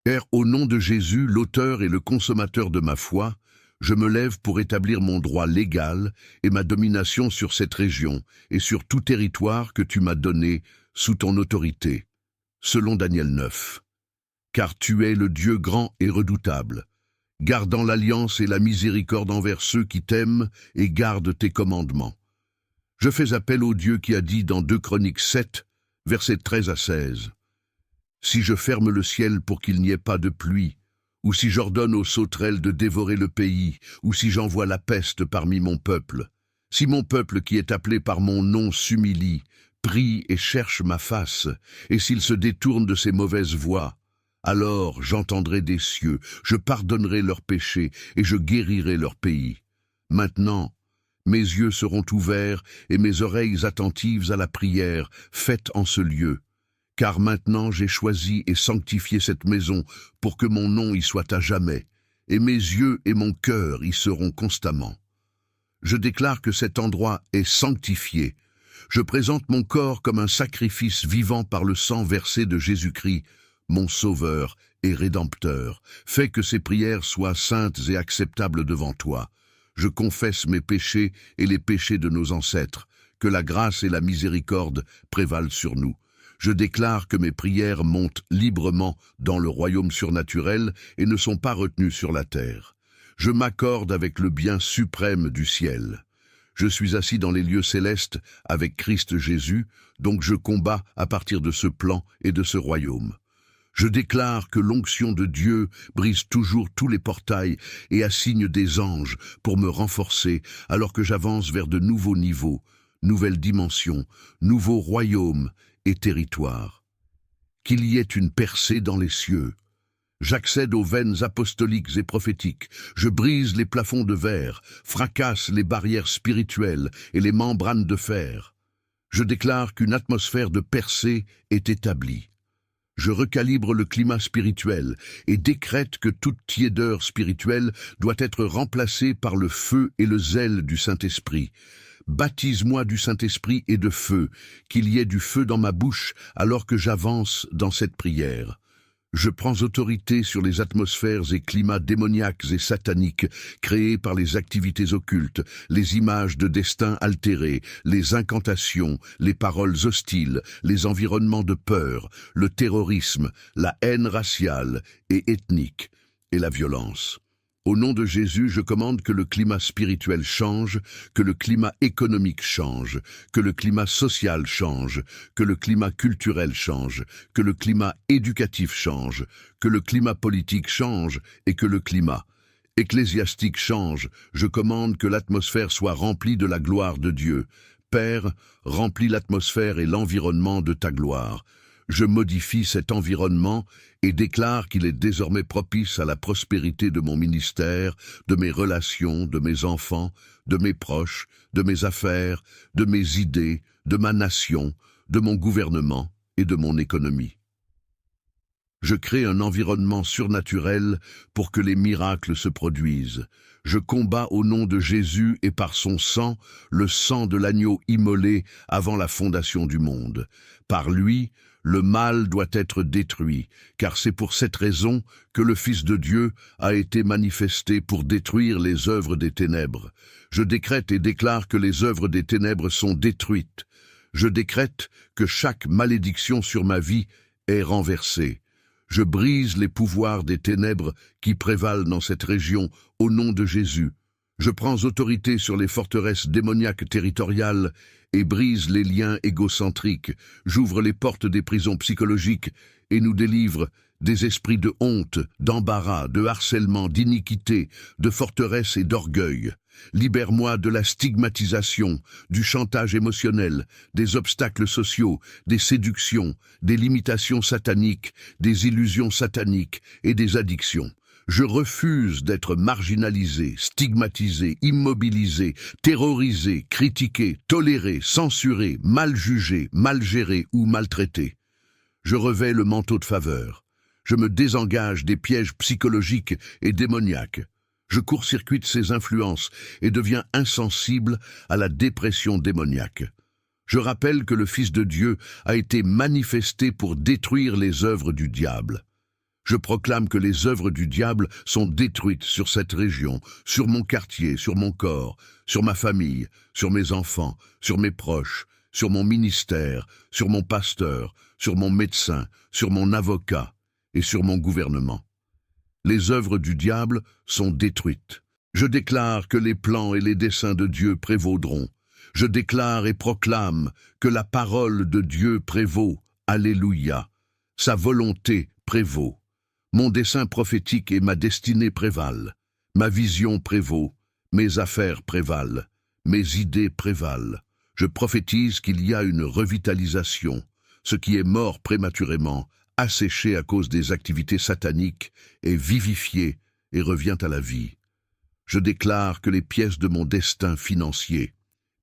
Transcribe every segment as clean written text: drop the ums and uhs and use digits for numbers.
Père, au nom de Jésus, l'auteur et le consommateur de ma foi, je me lève pour établir mon droit légal et ma domination sur cette région et sur tout territoire que tu m'as donné sous ton autorité, selon Daniel 9. Car tu es le Dieu grand et redoutable, gardant l'alliance et la miséricorde envers ceux qui t'aiment et gardent tes commandements. Je fais appel au Dieu qui a dit dans 2 Chroniques 7, versets 13 à 16. Si je ferme le ciel pour qu'il n'y ait pas de pluie, ou si j'ordonne aux sauterelles de dévorer le pays, ou si j'envoie la peste parmi mon peuple, si mon peuple qui est appelé par mon nom s'humilie, prie et cherche ma face, et s'il se détourne de ses mauvaises voies, alors j'entendrai des cieux, je pardonnerai leurs péchés et je guérirai leur pays. Maintenant, mes yeux seront ouverts et mes oreilles attentives à la prière faite en ce lieu. Car maintenant j'ai choisi et sanctifié cette maison pour que mon nom y soit à jamais, et mes yeux et mon cœur y seront constamment. Je déclare que cet endroit est sanctifié. Je présente mon corps comme un sacrifice vivant par le sang versé de Jésus-Christ, mon Sauveur et Rédempteur. Fais que ces prières soient saintes et acceptables devant toi. Je confesse mes péchés et les péchés de nos ancêtres, que la grâce et la miséricorde prévalent sur nous. Je déclare que mes prières montent librement dans le royaume surnaturel et ne sont pas retenues sur la terre. Je m'accorde avec le bien suprême du ciel. Je suis assis dans les lieux célestes avec Christ Jésus, donc je combats à partir de ce plan et de ce royaume. Je déclare que l'onction de Dieu brise toujours tous les portails et assigne des anges pour me renforcer alors que j'avance vers de nouveaux niveaux, nouvelles dimensions, nouveaux royaumes et territoires. Qu'il y ait une percée dans les cieux. J'accède aux veines apostoliques et prophétiques. Je brise les plafonds de verre, fracasse les barrières spirituelles et les membranes de fer. Je déclare qu'une atmosphère de percée est établie. Je recalibre le climat spirituel et décrète que toute tiédeur spirituelle doit être remplacée par le feu et le zèle du Saint-Esprit. Baptise-moi du Saint-Esprit et de feu, qu'il y ait du feu dans ma bouche alors que j'avance dans cette prière. Je prends autorité sur les atmosphères et climats démoniaques et sataniques créés par les activités occultes, les images de destin altérés, les incantations, les paroles hostiles, les environnements de peur, le terrorisme, la haine raciale et ethnique et la violence. Au nom de Jésus, je commande que le climat spirituel change, que le climat économique change, que le climat social change, que le climat culturel change, que le climat éducatif change, que le climat politique change et que le climat ecclésiastique change. Je commande que l'atmosphère soit remplie de la gloire de Dieu. Père, remplis l'atmosphère et l'environnement de ta gloire. Je modifie cet environnement et déclare qu'il est désormais propice à la prospérité de mon ministère, de mes relations, de mes enfants, de mes proches, de mes affaires, de mes idées, de ma nation, de mon gouvernement et de mon économie. Je crée un environnement surnaturel pour que les miracles se produisent. Je combats au nom de Jésus et par son sang, le sang de l'agneau immolé avant la fondation du monde. Par lui, le mal doit être détruit, car c'est pour cette raison que le Fils de Dieu a été manifesté pour détruire les œuvres des ténèbres. Je décrète et déclare que les œuvres des ténèbres sont détruites. Je décrète que chaque malédiction sur ma vie est renversée. Je brise les pouvoirs des ténèbres qui prévalent dans cette région au nom de Jésus. Je prends autorité sur les forteresses démoniaques territoriales et brise les liens égocentriques. J'ouvre les portes des prisons psychologiques et nous délivre des esprits de honte, d'embarras, de harcèlement, d'iniquité, de forteresse et d'orgueil. Libère-moi de la stigmatisation, du chantage émotionnel, des obstacles sociaux, des séductions, des limitations sataniques, des illusions sataniques et des addictions. Je refuse d'être marginalisé, stigmatisé, immobilisé, terrorisé, critiqué, toléré, censuré, mal jugé, mal géré ou maltraité. Je revêts le manteau de faveur. Je me désengage des pièges psychologiques et démoniaques. Je court-circuite ces influences et deviens insensible à la dépression démoniaque. Je rappelle que le Fils de Dieu a été manifesté pour détruire les œuvres du diable. Je proclame que les œuvres du diable sont détruites sur cette région, sur mon quartier, sur mon corps, sur ma famille, sur mes enfants, sur mes proches, sur mon ministère, sur mon pasteur, sur mon médecin, sur mon avocat et sur mon gouvernement. Les œuvres du diable sont détruites. Je déclare que les plans et les desseins de Dieu prévaudront. Je déclare et proclame que la parole de Dieu prévaut. Alléluia. Sa volonté prévaut. Mon dessein prophétique et ma destinée prévalent. Ma vision prévaut. Mes affaires prévalent. Mes idées prévalent. Je prophétise qu'il y a une revitalisation. Ce qui est mort prématurément, asséché à cause des activités sataniques, est vivifié et revient à la vie. Je déclare que les pièces de mon destin financier,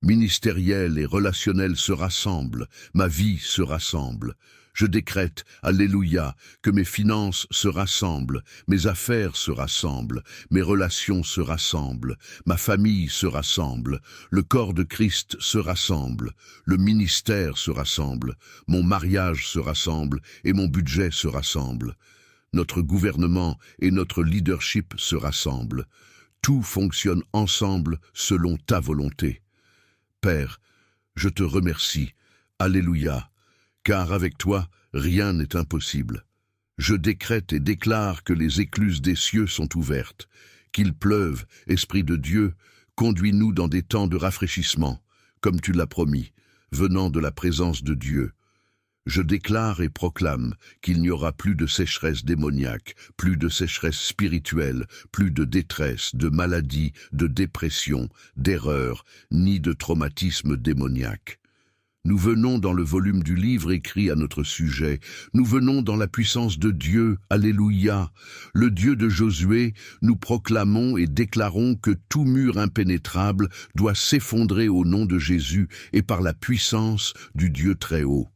ministériel et relationnel se rassemblent, ma vie se rassemble. Je décrète, alléluia, que mes finances se rassemblent, mes affaires se rassemblent, mes relations se rassemblent, ma famille se rassemble, le corps de Christ se rassemble, le ministère se rassemble, mon mariage se rassemble et mon budget se rassemble. Notre gouvernement et notre leadership se rassemblent. Tout fonctionne ensemble selon ta volonté. Père, je te remercie. Alléluia. Car avec toi, rien n'est impossible. Je décrète et déclare que les écluses des cieux sont ouvertes, qu'il pleuve, Esprit de Dieu, conduis-nous dans des temps de rafraîchissement, comme tu l'as promis, venant de la présence de Dieu. Je déclare et proclame qu'il n'y aura plus de sécheresse démoniaque, plus de sécheresse spirituelle, plus de détresse, de maladie, de dépression, d'erreur, ni de traumatisme démoniaque. Nous venons dans le volume du livre écrit à notre sujet. Nous venons dans la puissance de Dieu. Alléluia. Le Dieu de Josué, nous proclamons et déclarons que tout mur impénétrable doit s'effondrer au nom de Jésus et par la puissance du Dieu très haut.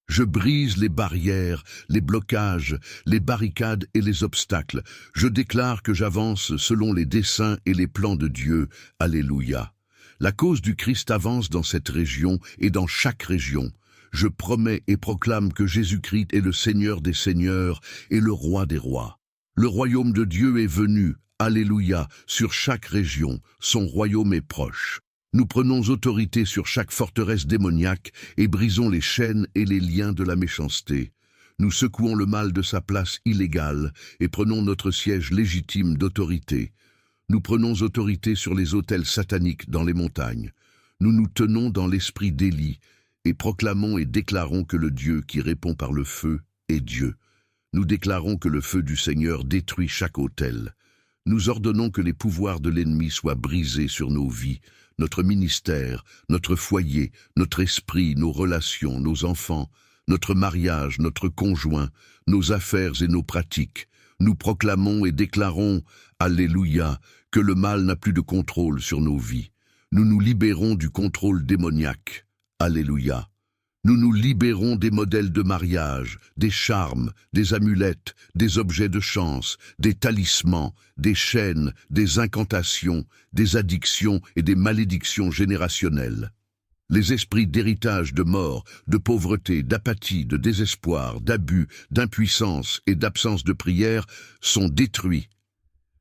Je brise les barrières, les blocages, les barricades et les obstacles. Je déclare que j'avance selon les desseins et les plans de Dieu. Alléluia. La cause du Christ avance dans cette région et dans chaque région. Je promets et proclame que Jésus-Christ est le Seigneur des Seigneurs et le Roi des Rois. Le royaume de Dieu est venu, alléluia, sur chaque région. Son royaume est proche. Nous prenons autorité sur chaque forteresse démoniaque et brisons les chaînes et les liens de la méchanceté. Nous secouons le mal de sa place illégale et prenons notre siège légitime d'autorité. Nous prenons autorité sur les autels sataniques dans les montagnes. Nous nous tenons dans l'esprit d'Élie et proclamons et déclarons que le Dieu qui répond par le feu est Dieu. Nous déclarons que le feu du Seigneur détruit chaque autel. Nous ordonnons que les pouvoirs de l'ennemi soient brisés sur nos vies, notre ministère, notre foyer, notre esprit, nos relations, nos enfants, notre mariage, notre conjoint, nos affaires et nos pratiques. Nous proclamons et déclarons, alléluia, que le mal n'a plus de contrôle sur nos vies. Nous nous libérons du contrôle démoniaque. Alléluia. Nous nous libérons des modèles de mariage, des charmes, des amulettes, des objets de chance, des talismans, des chaînes, des incantations, des addictions et des malédictions générationnelles. Les esprits d'héritage, de mort, de pauvreté, d'apathie, de désespoir, d'abus, d'impuissance et d'absence de prière sont détruits.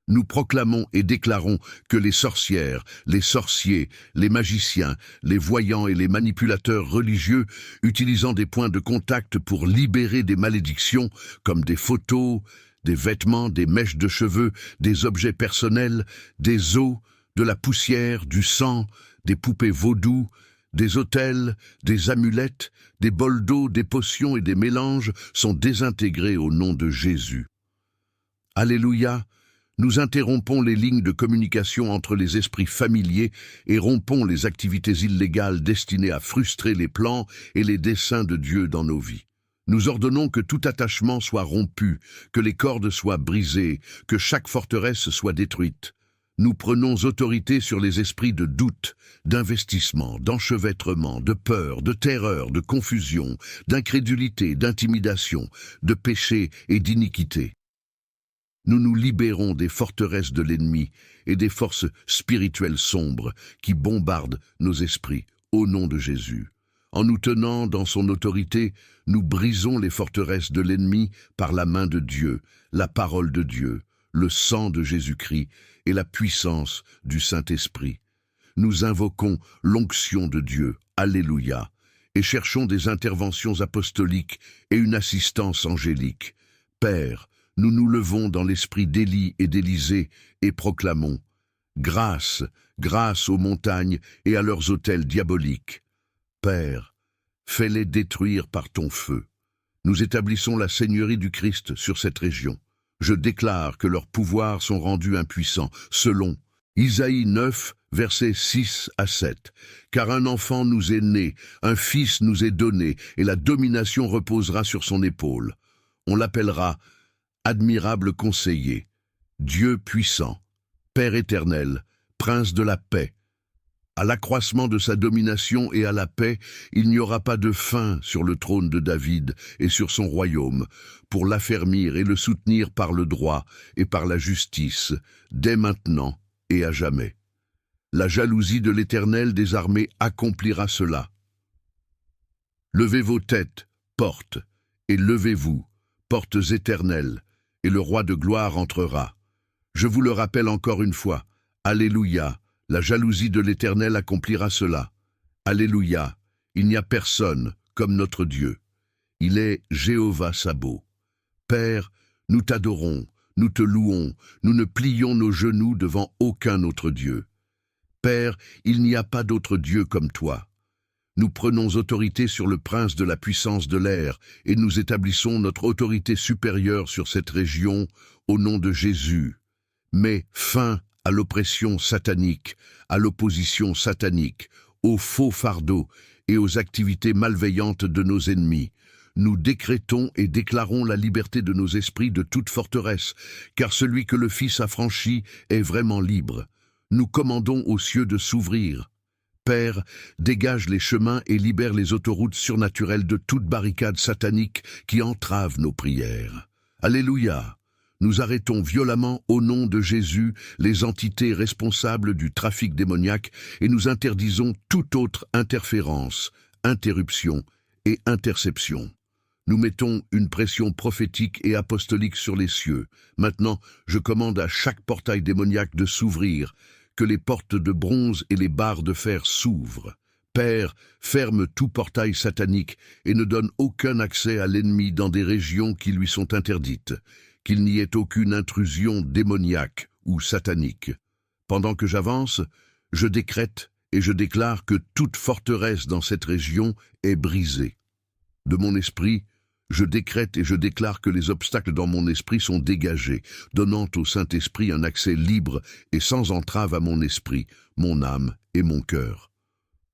Nous proclamons et déclarons que les sorcières, les sorciers, les magiciens, les voyants et les manipulateurs religieux, utilisant des points de contact pour libérer des malédictions, comme des photos, des vêtements, des mèches de cheveux, des objets personnels, des os, de la poussière, du sang, des poupées vaudou, des autels, des amulettes, des bols d'eau, des potions et des mélanges sont désintégrés au nom de Jésus. Alléluia! Nous interrompons les lignes de communication entre les esprits familiers et rompons les activités illégales destinées à frustrer les plans et les desseins de Dieu dans nos vies. Nous ordonnons que tout attachement soit rompu, que les cordes soient brisées, que chaque forteresse soit détruite. Nous prenons autorité sur les esprits de doute, d'investissement, d'enchevêtrement, de peur, de terreur, de confusion, d'incrédulité, d'intimidation, de péché et d'iniquité. Nous nous libérons des forteresses de l'ennemi et des forces spirituelles sombres qui bombardent nos esprits au nom de Jésus. En nous tenant dans son autorité, nous brisons les forteresses de l'ennemi par la main de Dieu, la parole de Dieu, le sang de Jésus-Christ et la puissance du Saint-Esprit. Nous invoquons l'onction de Dieu, Alléluia, et cherchons des interventions apostoliques et une assistance angélique. Père, nous nous levons dans l'esprit d'Élie et d'Élisée et proclamons « Grâce, grâce aux montagnes et à leurs autels diaboliques. Père, fais-les détruire par ton feu. Nous établissons la seigneurie du Christ sur cette région. Je déclare que leurs pouvoirs sont rendus impuissants, selon Isaïe 9, versets 6 à 7. Car un enfant nous est né, un fils nous est donné, et la domination reposera sur son épaule. On l'appellera admirable conseiller, Dieu puissant, Père éternel, Prince de la paix. À l'accroissement de sa domination et à la paix, il n'y aura pas de fin sur le trône de David et sur son royaume, pour l'affermir et le soutenir par le droit et par la justice, dès maintenant et à jamais. La jalousie de l'Éternel des armées accomplira cela. Levez vos têtes, portes, et levez-vous, portes éternelles, et le roi de gloire entrera. Je vous le rappelle encore une fois, Alléluia, la jalousie de l'Éternel accomplira cela. Alléluia, il n'y a personne comme notre Dieu. Il est Jéhovah Sabaoth. Père, nous t'adorons, nous te louons, nous ne plions nos genoux devant aucun autre Dieu. Père, il n'y a pas d'autre Dieu comme toi. Nous prenons autorité sur le prince de la puissance de l'air et nous établissons notre autorité supérieure sur cette région au nom de Jésus. Mets fin à l'oppression satanique, à l'opposition satanique, aux faux fardeaux et aux activités malveillantes de nos ennemis. Nous décrétons et déclarons la liberté de nos esprits de toute forteresse, car celui que le Fils a franchi est vraiment libre. Nous commandons aux cieux de s'ouvrir. Père, dégage les chemins et libère les autoroutes surnaturelles de toute barricade satanique qui entrave nos prières. Alléluia! Nous arrêtons violemment au nom de Jésus les entités responsables du trafic démoniaque et nous interdisons toute autre interférence, interruption et interception. Nous mettons une pression prophétique et apostolique sur les cieux. Maintenant, je commande à chaque portail démoniaque de s'ouvrir, que les portes de bronze et les barres de fer s'ouvrent. Père, ferme tout portail satanique et ne donne aucun accès à l'ennemi dans des régions qui lui sont interdites. Qu'il n'y ait aucune intrusion démoniaque ou satanique. Pendant que j'avance, je décrète et je déclare que toute forteresse dans cette région est brisée. De mon esprit, je décrète et je déclare que les obstacles dans mon esprit sont dégagés, donnant au Saint-Esprit un accès libre et sans entrave à mon esprit, mon âme et mon cœur.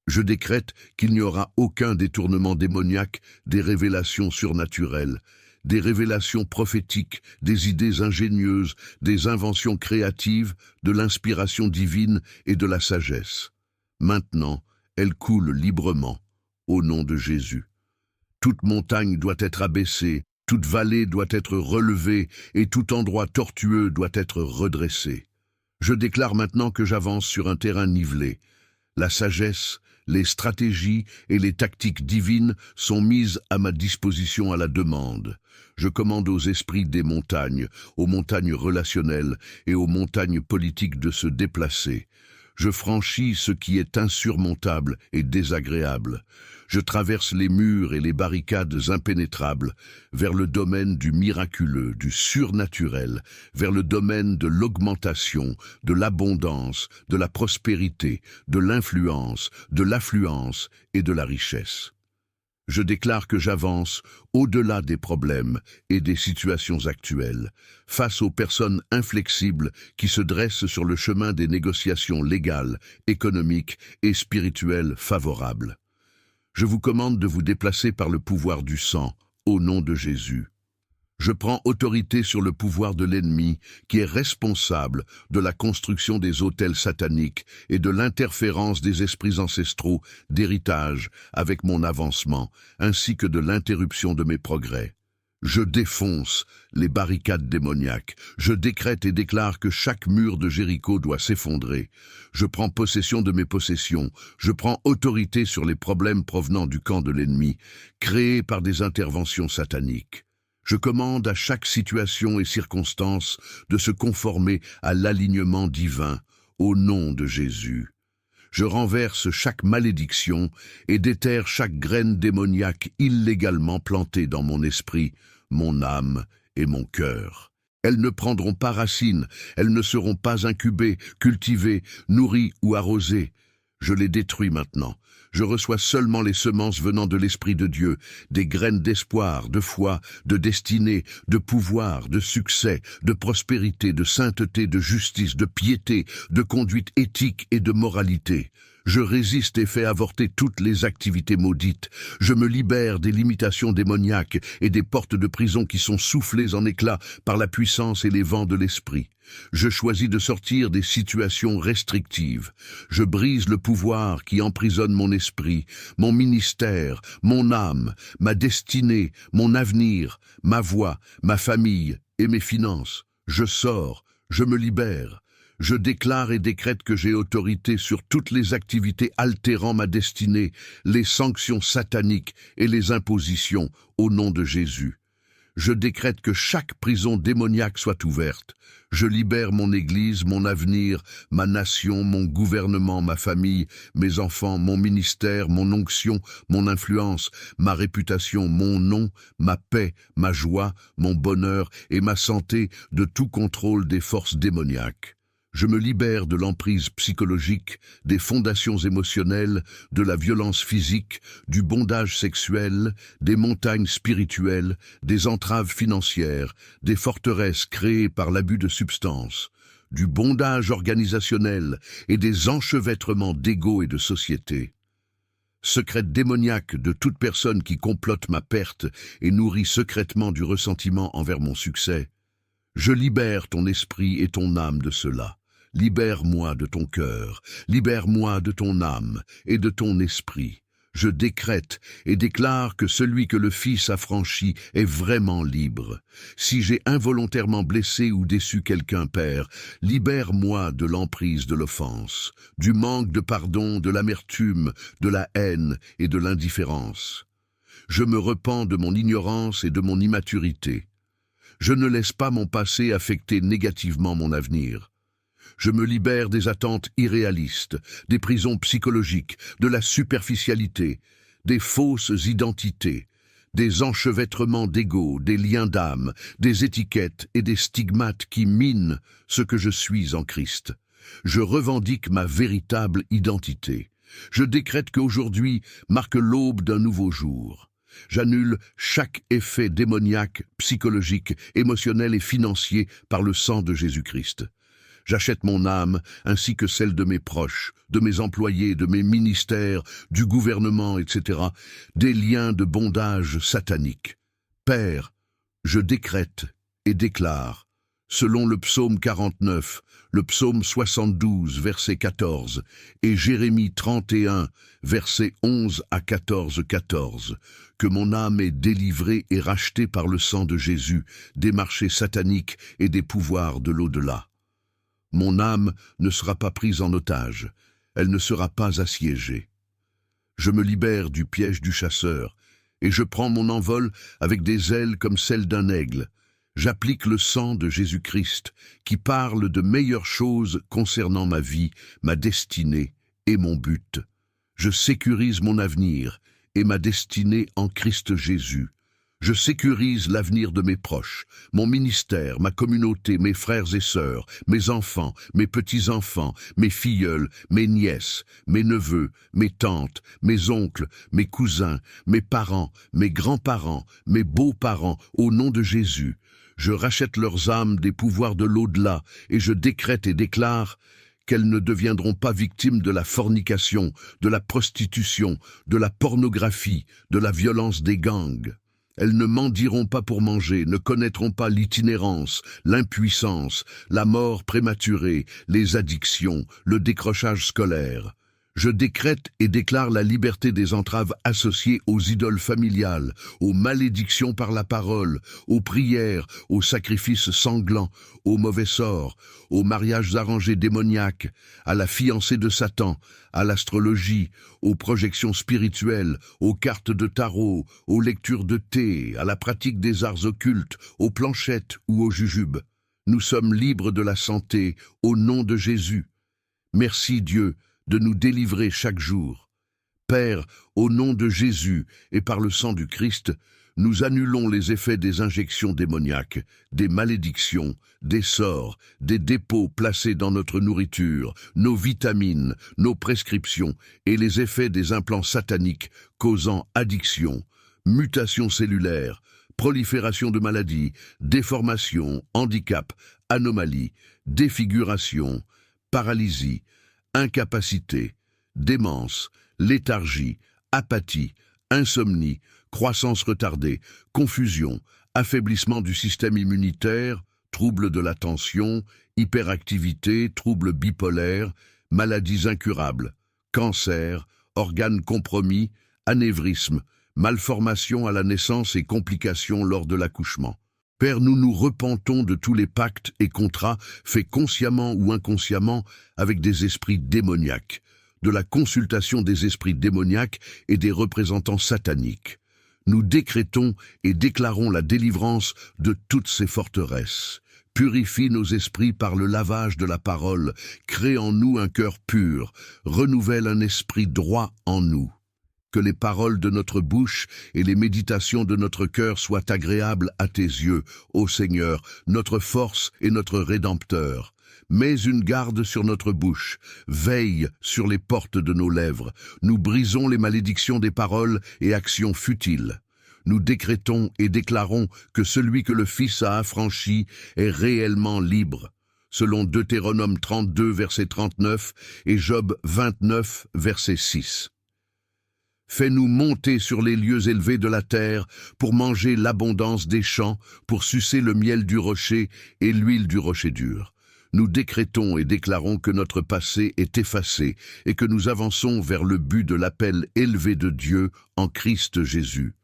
Je décrète qu'il n'y aura aucun détournement démoniaque des révélations surnaturelles, des révélations prophétiques, des idées ingénieuses, des inventions créatives, de l'inspiration divine et de la sagesse. Maintenant, elles coulent librement, au nom de Jésus. Toute montagne doit être abaissée, toute vallée doit être relevée, et tout endroit tortueux doit être redressé. Je déclare maintenant que j'avance sur un terrain nivelé. La sagesse, les stratégies et les tactiques divines sont mises à ma disposition à la demande. Je commande aux esprits des montagnes, aux montagnes relationnelles et aux montagnes politiques de se déplacer. Je franchis ce qui est insurmontable et désagréable. Je traverse les murs et les barricades impénétrables vers le domaine du miraculeux, du surnaturel, vers le domaine de l'augmentation, de l'abondance, de la prospérité, de l'influence, de l'affluence et de la richesse. Je déclare que j'avance au-delà des problèmes et des situations actuelles, face aux personnes inflexibles qui se dressent sur le chemin des négociations légales, économiques et spirituelles favorables. Je vous commande de vous déplacer par le pouvoir du sang, au nom de Jésus. Je prends autorité sur le pouvoir de l'ennemi qui est responsable de la construction des autels sataniques et de l'interférence des esprits ancestraux d'héritage avec mon avancement, ainsi que de l'interruption de mes progrès. Je défonce les barricades démoniaques. Je décrète et déclare que chaque mur de Jéricho doit s'effondrer. Je prends possession de mes possessions. Je prends autorité sur les problèmes provenant du camp de l'ennemi, créés par des interventions sataniques. Je commande à chaque situation et circonstance de se conformer à l'alignement divin, au nom de Jésus. Je renverse chaque malédiction et déterre chaque graine démoniaque illégalement plantée dans mon esprit, mon âme et mon cœur. Elles ne prendront pas racine, elles ne seront pas incubées, cultivées, nourries ou arrosées. Je les détruis maintenant. Je reçois seulement les semences venant de l'Esprit de Dieu, des graines d'espoir, de foi, de destinée, de pouvoir, de succès, de prospérité, de sainteté, de justice, de piété, de conduite éthique et de moralité. Je résiste et fais avorter toutes les activités maudites. Je me libère des limitations démoniaques et des portes de prison qui sont soufflées en éclats par la puissance et les vents de l'esprit. Je choisis de sortir des situations restrictives. Je brise le pouvoir qui emprisonne mon esprit, mon ministère, mon âme, ma destinée, mon avenir, ma voix, ma famille et mes finances. Je sors, je me libère. Je déclare et décrète que j'ai autorité sur toutes les activités altérant ma destinée, les sanctions sataniques et les impositions au nom de Jésus. Je décrète que chaque prison démoniaque soit ouverte. Je libère mon Église, mon avenir, ma nation, mon gouvernement, ma famille, mes enfants, mon ministère, mon onction, mon influence, ma réputation, mon nom, ma paix, ma joie, mon bonheur et ma santé de tout contrôle des forces démoniaques. Je me libère de l'emprise psychologique, des fondations émotionnelles, de la violence physique, du bondage sexuel, des montagnes spirituelles, des entraves financières, des forteresses créées par l'abus de substances, du bondage organisationnel et des enchevêtrements d'ego et de société. Secret démoniaque de toute personne qui complote ma perte et nourrit secrètement du ressentiment envers mon succès. Je libère ton esprit et ton âme de cela. Libère-moi de ton cœur, libère-moi de ton âme et de ton esprit. Je décrète et déclare que celui que le Fils a franchi est vraiment libre. Si j'ai involontairement blessé ou déçu quelqu'un, Père, libère-moi de l'emprise de l'offense, du manque de pardon, de l'amertume, de la haine et de l'indifférence. Je me repens de mon ignorance et de mon immaturité. Je ne laisse pas mon passé affecter négativement mon avenir. Je me libère des attentes irréalistes, des prisons psychologiques, de la superficialité, des fausses identités, des enchevêtrements d'ego, des liens d'âme, des étiquettes et des stigmates qui minent ce que je suis en Christ. Je revendique ma véritable identité. Je décrète qu'aujourd'hui marque l'aube d'un nouveau jour. J'annule chaque effet démoniaque, psychologique, émotionnel et financier par le sang de Jésus-Christ. J'achète mon âme, ainsi que celle de mes proches, de mes employés, de mes ministères, du gouvernement, etc., des liens de bondage satanique. Père, je décrète et déclare, selon le psaume 49, le psaume 72, verset 14, et Jérémie 31, versets 11 à 14, que mon âme est délivrée et rachetée par le sang de Jésus, des marchés sataniques et des pouvoirs de l'au-delà. Mon âme ne sera pas prise en otage, elle ne sera pas assiégée. Je me libère du piège du chasseur, et je prends mon envol avec des ailes comme celles d'un aigle. J'applique le sang de Jésus-Christ, qui parle de meilleures choses concernant ma vie, ma destinée et mon but. Je sécurise mon avenir et ma destinée en Christ Jésus. Je sécurise l'avenir de mes proches, mon ministère, ma communauté, mes frères et sœurs, mes enfants, mes petits-enfants, mes filleuls, mes nièces, mes neveux, mes tantes, mes oncles, mes cousins, mes parents, mes grands-parents, mes beaux-parents, au nom de Jésus. Je rachète leurs âmes des pouvoirs de l'au-delà et je décrète et déclare qu'elles ne deviendront pas victimes de la fornication, de la prostitution, de la pornographie, de la violence des gangs. Elles ne mendieront pas pour manger, ne connaîtront pas l'itinérance, l'impuissance, la mort prématurée, les addictions, le décrochage scolaire. Je décrète et déclare la liberté des entraves associées aux idoles familiales, aux malédictions par la parole, aux prières, aux sacrifices sanglants, aux mauvais sorts, aux mariages arrangés démoniaques, à la fiancée de Satan, à l'astrologie, aux projections spirituelles, aux cartes de tarot, aux lectures de thé, à la pratique des arts occultes, aux planchettes ou aux jujubes. Nous sommes libres de la santé au nom de Jésus. Merci Dieu de nous délivrer chaque jour. Père, au nom de Jésus et par le sang du Christ, nous annulons les effets des injections démoniaques, des malédictions, des sorts, des dépôts placés dans notre nourriture, nos vitamines, nos prescriptions et les effets des implants sataniques causant addiction, mutation cellulaire, prolifération de maladies, déformation, handicap, anomalie, défiguration, paralysie, incapacité, démence, léthargie, apathie, insomnie, croissance retardée, confusion, affaiblissement du système immunitaire, troubles de l'attention, hyperactivité, troubles bipolaires, maladies incurables, cancer, organes compromis, anévrisme, malformations à la naissance et complications lors de l'accouchement. Père, nous nous repentons de tous les pactes et contrats faits consciemment ou inconsciemment avec des esprits démoniaques, de la consultation des esprits démoniaques et des représentants sataniques. Nous décrétons et déclarons la délivrance de toutes ces forteresses. Purifie nos esprits par le lavage de la parole, crée en nous un cœur pur, renouvelle un esprit droit en nous. Que les paroles de notre bouche et les méditations de notre cœur soient agréables à tes yeux, ô Seigneur, notre force et notre Rédempteur. Mets une garde sur notre bouche, veille sur les portes de nos lèvres. Nous brisons les malédictions des paroles et actions futiles. Nous décrétons et déclarons que celui que le Fils a affranchi est réellement libre, selon Deutéronome 32, verset 39 et Job 29, verset 6. Fais-nous monter sur les lieux élevés de la terre pour manger l'abondance des champs, pour sucer le miel du rocher et l'huile du rocher dur. Nous décrétons et déclarons que notre passé est effacé et que nous avançons vers le but de l'appel élevé de Dieu en Christ Jésus.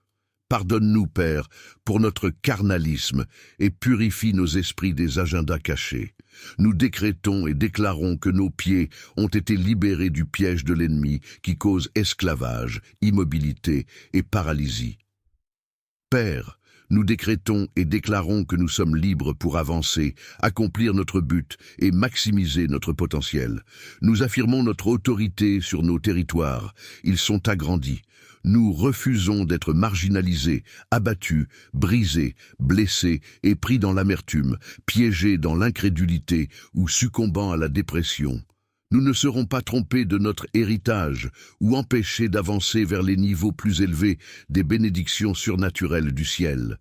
Pardonne-nous, Père, pour notre carnalisme et purifie nos esprits des agendas cachés. Nous décrétons et déclarons que nos pieds ont été libérés du piège de l'ennemi qui cause esclavage, immobilité et paralysie. Père, nous décrétons et déclarons que nous sommes libres pour avancer, accomplir notre but et maximiser notre potentiel. Nous affirmons notre autorité sur nos territoires. Ils sont agrandis. Nous refusons d'être marginalisés, abattus, brisés, blessés et pris dans l'amertume, piégés dans l'incrédulité ou succombant à la dépression. Nous ne serons pas trompés de notre héritage ou empêchés d'avancer vers les niveaux plus élevés des bénédictions surnaturelles du ciel.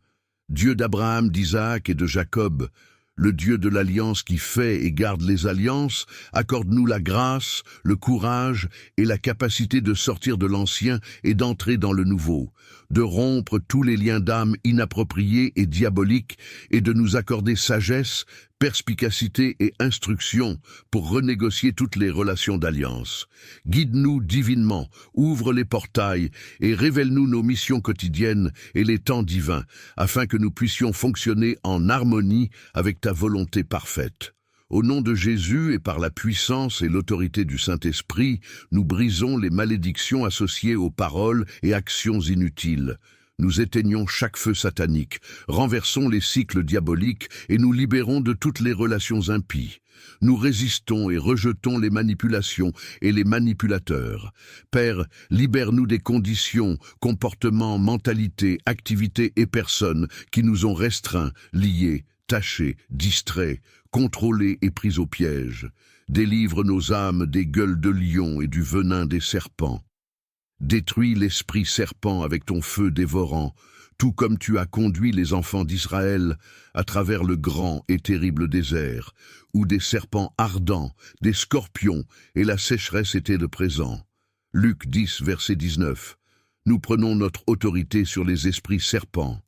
Dieu d'Abraham, d'Isaac et de Jacob, le Dieu de l'alliance qui fait et garde les alliances, accorde-nous la grâce, le courage et la capacité de sortir de l'ancien et d'entrer dans le nouveau, de rompre tous les liens d'âme inappropriés et diaboliques et de nous accorder sagesse, perspicacité et instruction pour renégocier toutes les relations d'alliance. Guide-nous divinement, ouvre les portails et révèle-nous nos missions quotidiennes et les temps divins, afin que nous puissions fonctionner en harmonie avec ta volonté parfaite. Au nom de Jésus et par la puissance et l'autorité du Saint-Esprit, nous brisons les malédictions associées aux paroles et actions inutiles. Nous éteignons chaque feu satanique, renversons les cycles diaboliques et nous libérons de toutes les relations impies. Nous résistons et rejetons les manipulations et les manipulateurs. Père, libère-nous des conditions, comportements, mentalités, activités et personnes qui nous ont restreints, liés, tachés, distraits, contrôlés et pris au piège. Délivre nos âmes des gueules de lion et du venin des serpents. Détruis l'esprit serpent avec ton feu dévorant, tout comme tu as conduit les enfants d'Israël à travers le grand et terrible désert, où des serpents ardents, des scorpions et la sécheresse étaient de présent. Luc 10, verset 19. Nous prenons notre autorité sur les esprits serpents.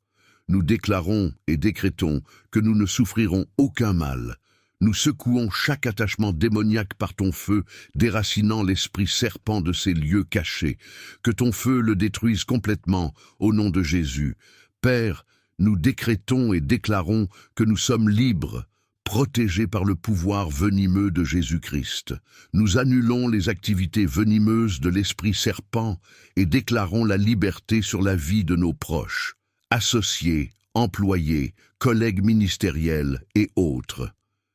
Nous déclarons et décrétons que nous ne souffrirons aucun mal. Nous secouons chaque attachement démoniaque par ton feu, déracinant l'esprit serpent de ces lieux cachés. Que ton feu le détruise complètement, au nom de Jésus. Père, nous décrétons et déclarons que nous sommes libres, protégés par le pouvoir venimeux de Jésus-Christ. Nous annulons les activités venimeuses de l'esprit serpent et déclarons la liberté sur la vie de nos proches, associés, employés, collègues ministériels et autres.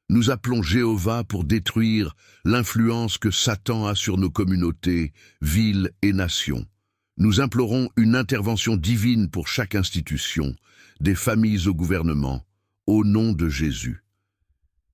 Nous appelons Jéhovah pour détruire l'influence que Satan a sur nos communautés, villes et nations. Nous implorons une intervention divine pour chaque institution, des familles au gouvernement, au nom de Jésus.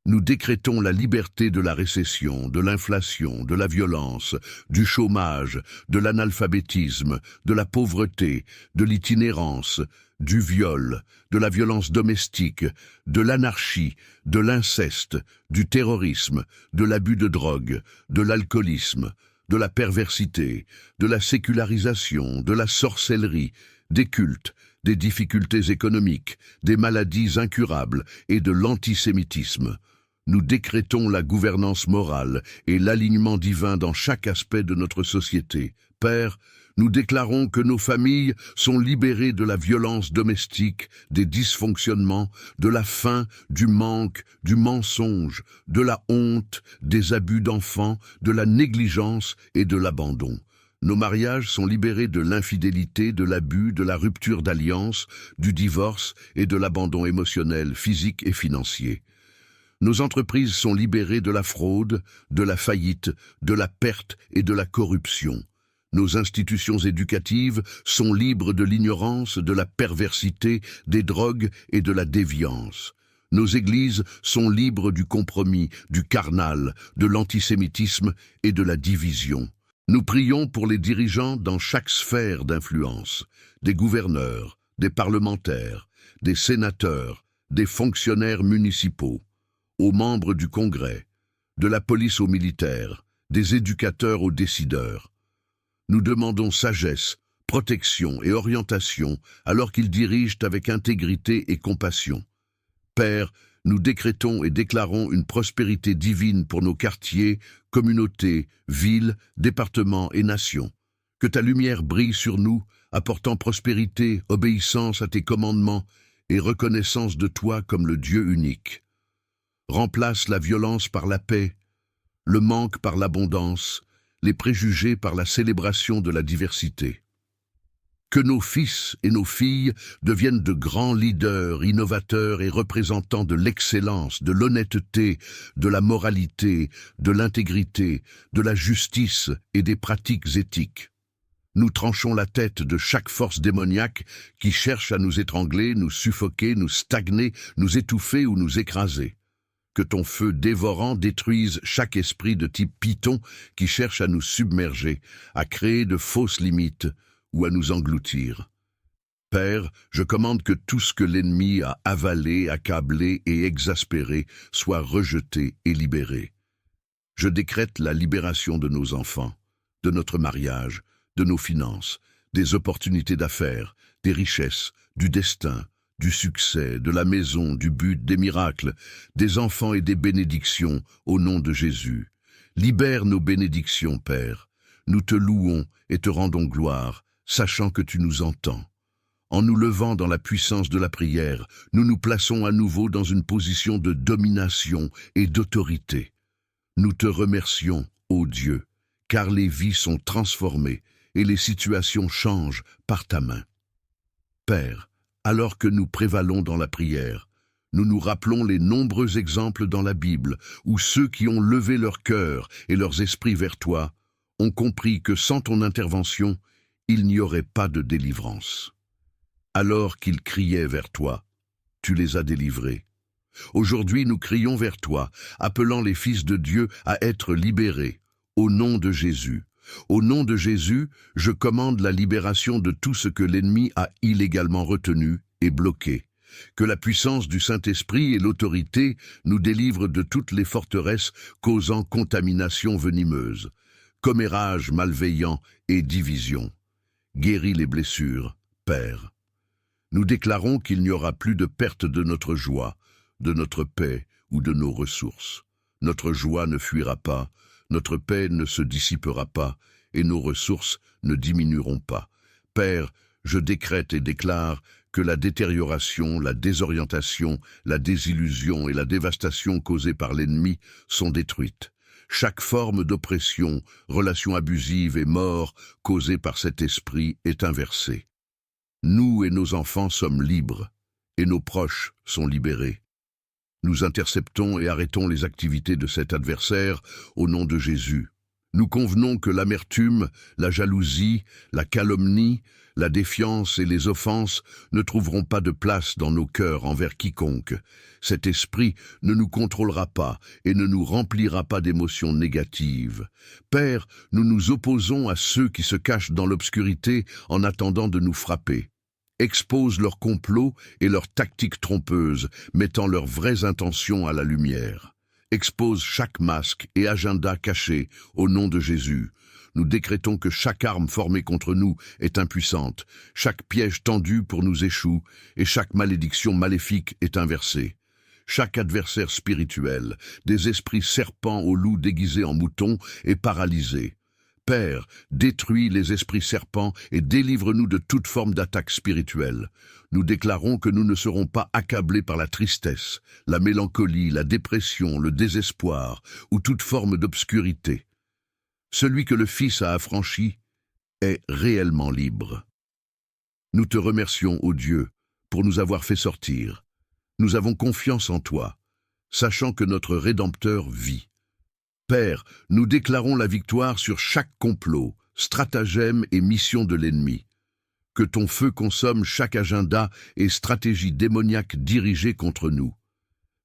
Nous décrétons la liberté de la récession, de l'inflation, de la violence, du chômage, de l'analphabétisme, de la pauvreté, de l'itinérance, du viol, de la violence domestique, de l'anarchie, de l'inceste, du terrorisme, de l'abus de drogue, de l'alcoolisme, de la perversité, de la sécularisation, de la sorcellerie, des cultes, des difficultés économiques, des maladies incurables et de l'antisémitisme. Nous décrétons la gouvernance morale et l'alignement divin dans chaque aspect de notre société. Père, nous déclarons que nos familles sont libérées de la violence domestique, des dysfonctionnements, de la faim, du manque, du mensonge, de la honte, des abus d'enfants, de la négligence et de l'abandon. Nos mariages sont libérés de l'infidélité, de l'abus, de la rupture d'alliance, du divorce et de l'abandon émotionnel, physique et financier. Nos entreprises sont libérées de la fraude, de la faillite, de la perte et de la corruption. Nos institutions éducatives sont libres de l'ignorance, de la perversité, des drogues et de la déviance. Nos églises sont libres du compromis, du carnal, de l'antisémitisme et de la division. Nous prions pour les dirigeants dans chaque sphère d'influence, des gouverneurs, des parlementaires, des sénateurs, des fonctionnaires municipaux, aux membres du Congrès, de la police aux militaires, des éducateurs aux décideurs. Nous demandons sagesse, protection et orientation alors qu'ils dirigent avec intégrité et compassion. Père, nous décrétons et déclarons une prospérité divine pour nos quartiers, communautés, villes, départements et nations. Que ta lumière brille sur nous, apportant prospérité, obéissance à tes commandements et reconnaissance de toi comme le Dieu unique. Remplace la violence par la paix, le manque par l'abondance, les préjugés par la célébration de la diversité. Que nos fils et nos filles deviennent de grands leaders, innovateurs et représentants de l'excellence, de l'honnêteté, de la moralité, de l'intégrité, de la justice et des pratiques éthiques. Nous tranchons la tête de chaque force démoniaque qui cherche à nous étrangler, nous suffoquer, nous stagner, nous étouffer ou nous écraser. Que ton feu dévorant détruise chaque esprit de type Python qui cherche à nous submerger, à créer de fausses limites ou à nous engloutir. Père, je commande que tout ce que l'ennemi a avalé, accablé et exaspéré soit rejeté et libéré. Je décrète la libération de nos enfants, de notre mariage, de nos finances, des opportunités d'affaires, des richesses, du destin, du succès, de la maison, du but, des miracles, des enfants et des bénédictions, au nom de Jésus. Libère nos bénédictions, Père. Nous te louons et te rendons gloire, sachant que tu nous entends. En nous levant dans la puissance de la prière, nous nous plaçons à nouveau dans une position de domination et d'autorité. Nous te remercions, ô Dieu, car les vies sont transformées et les situations changent par ta main. Père, alors que nous prévalons dans la prière, nous nous rappelons les nombreux exemples dans la Bible où ceux qui ont levé leur cœur et leurs esprits vers toi ont compris que sans ton intervention, il n'y aurait pas de délivrance. Alors qu'ils criaient vers toi, tu les as délivrés. Aujourd'hui, nous crions vers toi, appelant les fils de Dieu à être libérés, au nom de Jésus. Au nom de Jésus, je commande la libération de tout ce que l'ennemi a illégalement retenu et bloqué. Que la puissance du Saint-Esprit et l'autorité nous délivrent de toutes les forteresses causant contamination venimeuse, commérage malveillant et division. Guéris les blessures, Père. Nous déclarons qu'il n'y aura plus de perte de notre joie, de notre paix ou de nos ressources. Notre joie ne fuira pas, notre paix ne se dissipera pas, et nos ressources ne diminueront pas. Père, je décrète et déclare que la détérioration, la désorientation, la désillusion et la dévastation causées par l'ennemi sont détruites. Chaque forme d'oppression, relation abusive et mort causée par cet esprit est inversée. Nous et nos enfants sommes libres, et nos proches sont libérés. Nous interceptons et arrêtons les activités de cet adversaire au nom de Jésus. Nous convenons que l'amertume, la jalousie, la calomnie, la défiance et les offenses ne trouveront pas de place dans nos cœurs envers quiconque. Cet esprit ne nous contrôlera pas et ne nous remplira pas d'émotions négatives. Père, nous nous opposons à ceux qui se cachent dans l'obscurité en attendant de nous frapper. Expose leurs complots et leurs tactiques trompeuses, mettant leurs vraies intentions à la lumière. Expose chaque masque et agenda caché au nom de Jésus. Nous décrétons que chaque arme formée contre nous est impuissante, chaque piège tendu pour nous échoue et chaque malédiction maléfique est inversée. Chaque adversaire spirituel, des esprits serpents aux loups déguisés en moutons, est paralysé. Père, détruis les esprits serpents et délivre-nous de toute forme d'attaque spirituelle. Nous déclarons que nous ne serons pas accablés par la tristesse, la mélancolie, la dépression, le désespoir ou toute forme d'obscurité. Celui que le Fils a affranchi est réellement libre. Nous te remercions, ô Dieu, pour nous avoir fait sortir. Nous avons confiance en toi, sachant que notre Rédempteur vit. Père, nous déclarons la victoire sur chaque complot, stratagème et mission de l'ennemi. Que ton feu consomme chaque agenda et stratégie démoniaque dirigée contre nous.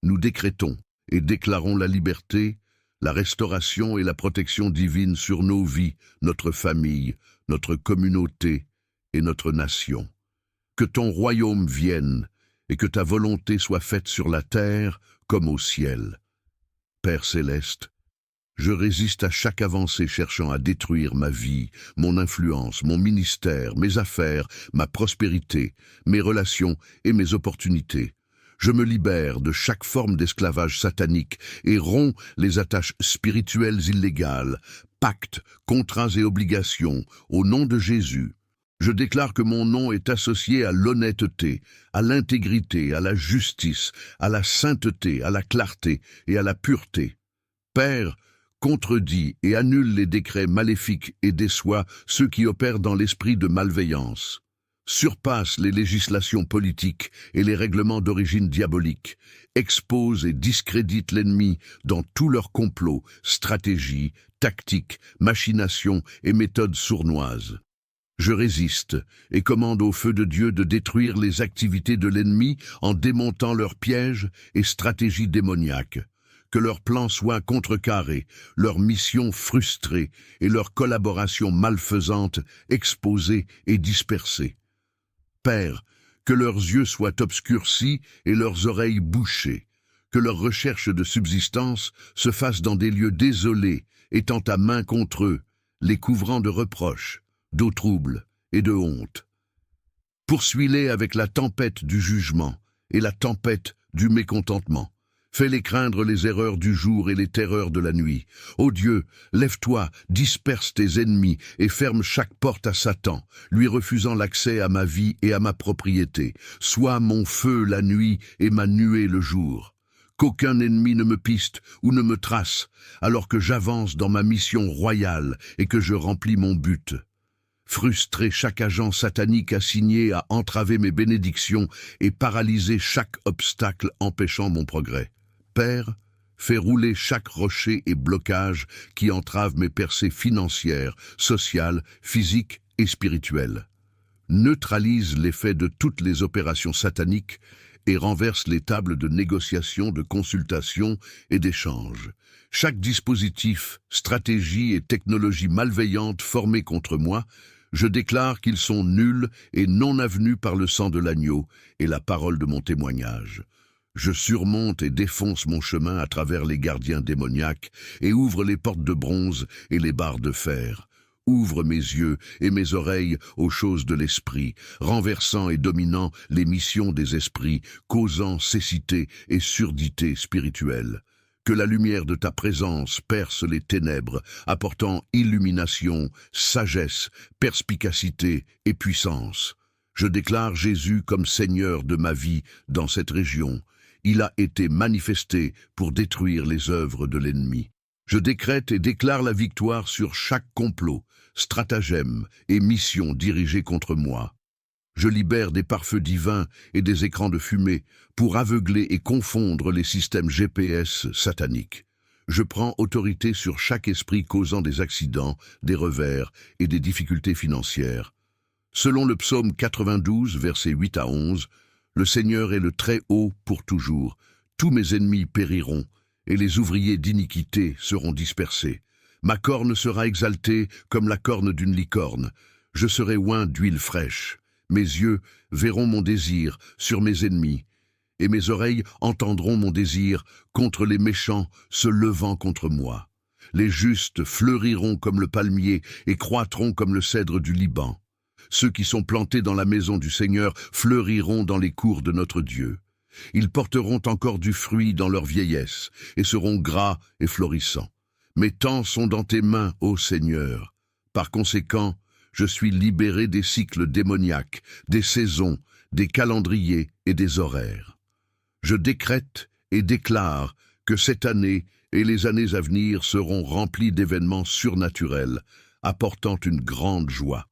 Nous décrétons et déclarons la liberté, la restauration et la protection divine sur nos vies, notre famille, notre communauté et notre nation. Que ton royaume vienne et que ta volonté soit faite sur la terre comme au ciel. Père céleste, je résiste à chaque avancée cherchant à détruire ma vie, mon influence, mon ministère, mes affaires, ma prospérité, mes relations et mes opportunités. Je me libère de chaque forme d'esclavage satanique et romps les attaches spirituelles illégales, pactes, contrats et obligations, au nom de Jésus. Je déclare que mon nom est associé à l'honnêteté, à l'intégrité, à la justice, à la sainteté, à la clarté et à la pureté. Père, contredis et annule les décrets maléfiques et déçoit ceux qui opèrent dans l'esprit de malveillance. Surpasse les législations politiques et les règlements d'origine diabolique, expose et discrédite l'ennemi dans tous leurs complots, stratégies, tactiques, machinations et méthodes sournoises. Je résiste et commande au feu de Dieu de détruire les activités de l'ennemi en démontant leurs pièges et stratégies démoniaques. Que leurs plans soient contrecarrés, leur mission frustrée et leur collaboration malfaisante exposée et dispersée. Père, que leurs yeux soient obscurcis et leurs oreilles bouchées, que leur recherche de subsistance se fasse dans des lieux désolés, étant ta main contre eux, les couvrant de reproches, d'eau trouble et de honte. Poursuis-les avec la tempête du jugement et la tempête du mécontentement. Fais-les craindre les erreurs du jour et les terreurs de la nuit. Ô Dieu, lève-toi, disperse tes ennemis et ferme chaque porte à Satan, lui refusant l'accès à ma vie et à ma propriété. Sois mon feu la nuit et ma nuée le jour. Qu'aucun ennemi ne me piste ou ne me trace, alors que j'avance dans ma mission royale et que je remplis mon but. Frustrer chaque agent satanique assigné à entraver mes bénédictions et paralyser chaque obstacle empêchant mon progrès. Père, fais rouler chaque rocher et blocage qui entrave mes percées financières, sociales, physiques et spirituelles. Neutralise l'effet de toutes les opérations sataniques et renverse les tables de négociation, de consultation et d'échange. Chaque dispositif, stratégie et technologie malveillante formée contre moi, je déclare qu'ils sont nuls et non avenus par le sang de l'agneau et la parole de mon témoignage. Je surmonte et défonce mon chemin à travers les gardiens démoniaques et ouvre les portes de bronze et les barres de fer. ouvre mes yeux et mes oreilles aux choses de l'esprit, renversant et dominant les missions des esprits, causant cécité et surdité spirituelle. Que la lumière de ta présence perce les ténèbres, apportant illumination, sagesse, perspicacité et puissance. Je déclare Jésus comme Seigneur de ma vie dans cette région. Il a été manifesté pour détruire les œuvres de l'ennemi. Je décrète et déclare la victoire sur chaque complot, stratagème et mission dirigée contre moi. Je libère des pare-feux divins et des écrans de fumée pour aveugler et confondre les systèmes GPS sataniques. Je prends autorité sur chaque esprit causant des accidents, des revers et des difficultés financières. Selon le psaume 92, versets 8 à 11, le Seigneur est le Très-Haut pour toujours. Tous mes ennemis périront, et les ouvriers d'iniquité seront dispersés. Ma corne sera exaltée comme la corne d'une licorne. Je serai oint d'huile fraîche. Mes yeux verront mon désir sur mes ennemis, et mes oreilles entendront mon désir contre les méchants se levant contre moi. Les justes fleuriront comme le palmier et croîtront comme le cèdre du Liban. Ceux qui sont plantés dans la maison du Seigneur fleuriront dans les cours de notre Dieu. Ils porteront encore du fruit dans leur vieillesse et seront gras et florissants. Mes temps sont dans tes mains, ô Seigneur. Par conséquent, je suis libéré des cycles démoniaques, des saisons, des calendriers et des horaires. Je décrète et déclare que cette année et les années à venir seront remplies d'événements surnaturels, apportant une grande joie.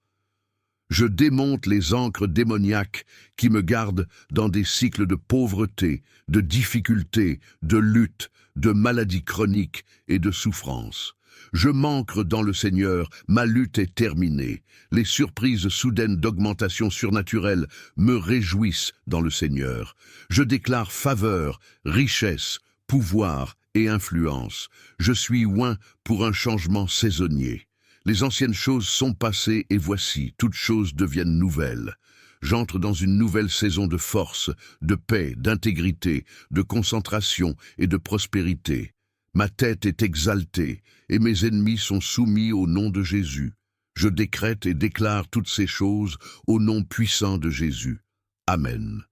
Je démonte les ancres démoniaques qui me gardent dans des cycles de pauvreté, de difficultés, de lutte, de maladies chroniques et de souffrances. Je m'ancre dans le Seigneur, ma lutte est terminée. Les surprises soudaines d'augmentation surnaturelle me réjouissent dans le Seigneur. Je déclare faveur, richesse, pouvoir et influence. Je suis oint pour un changement saisonnier. Les anciennes choses sont passées et voici, toutes choses deviennent nouvelles. J'entre dans une nouvelle saison de force, de paix, d'intégrité, de concentration et de prospérité. Ma tête est exaltée et mes ennemis sont soumis au nom de Jésus. Je décrète et déclare toutes ces choses au nom puissant de Jésus. Amen.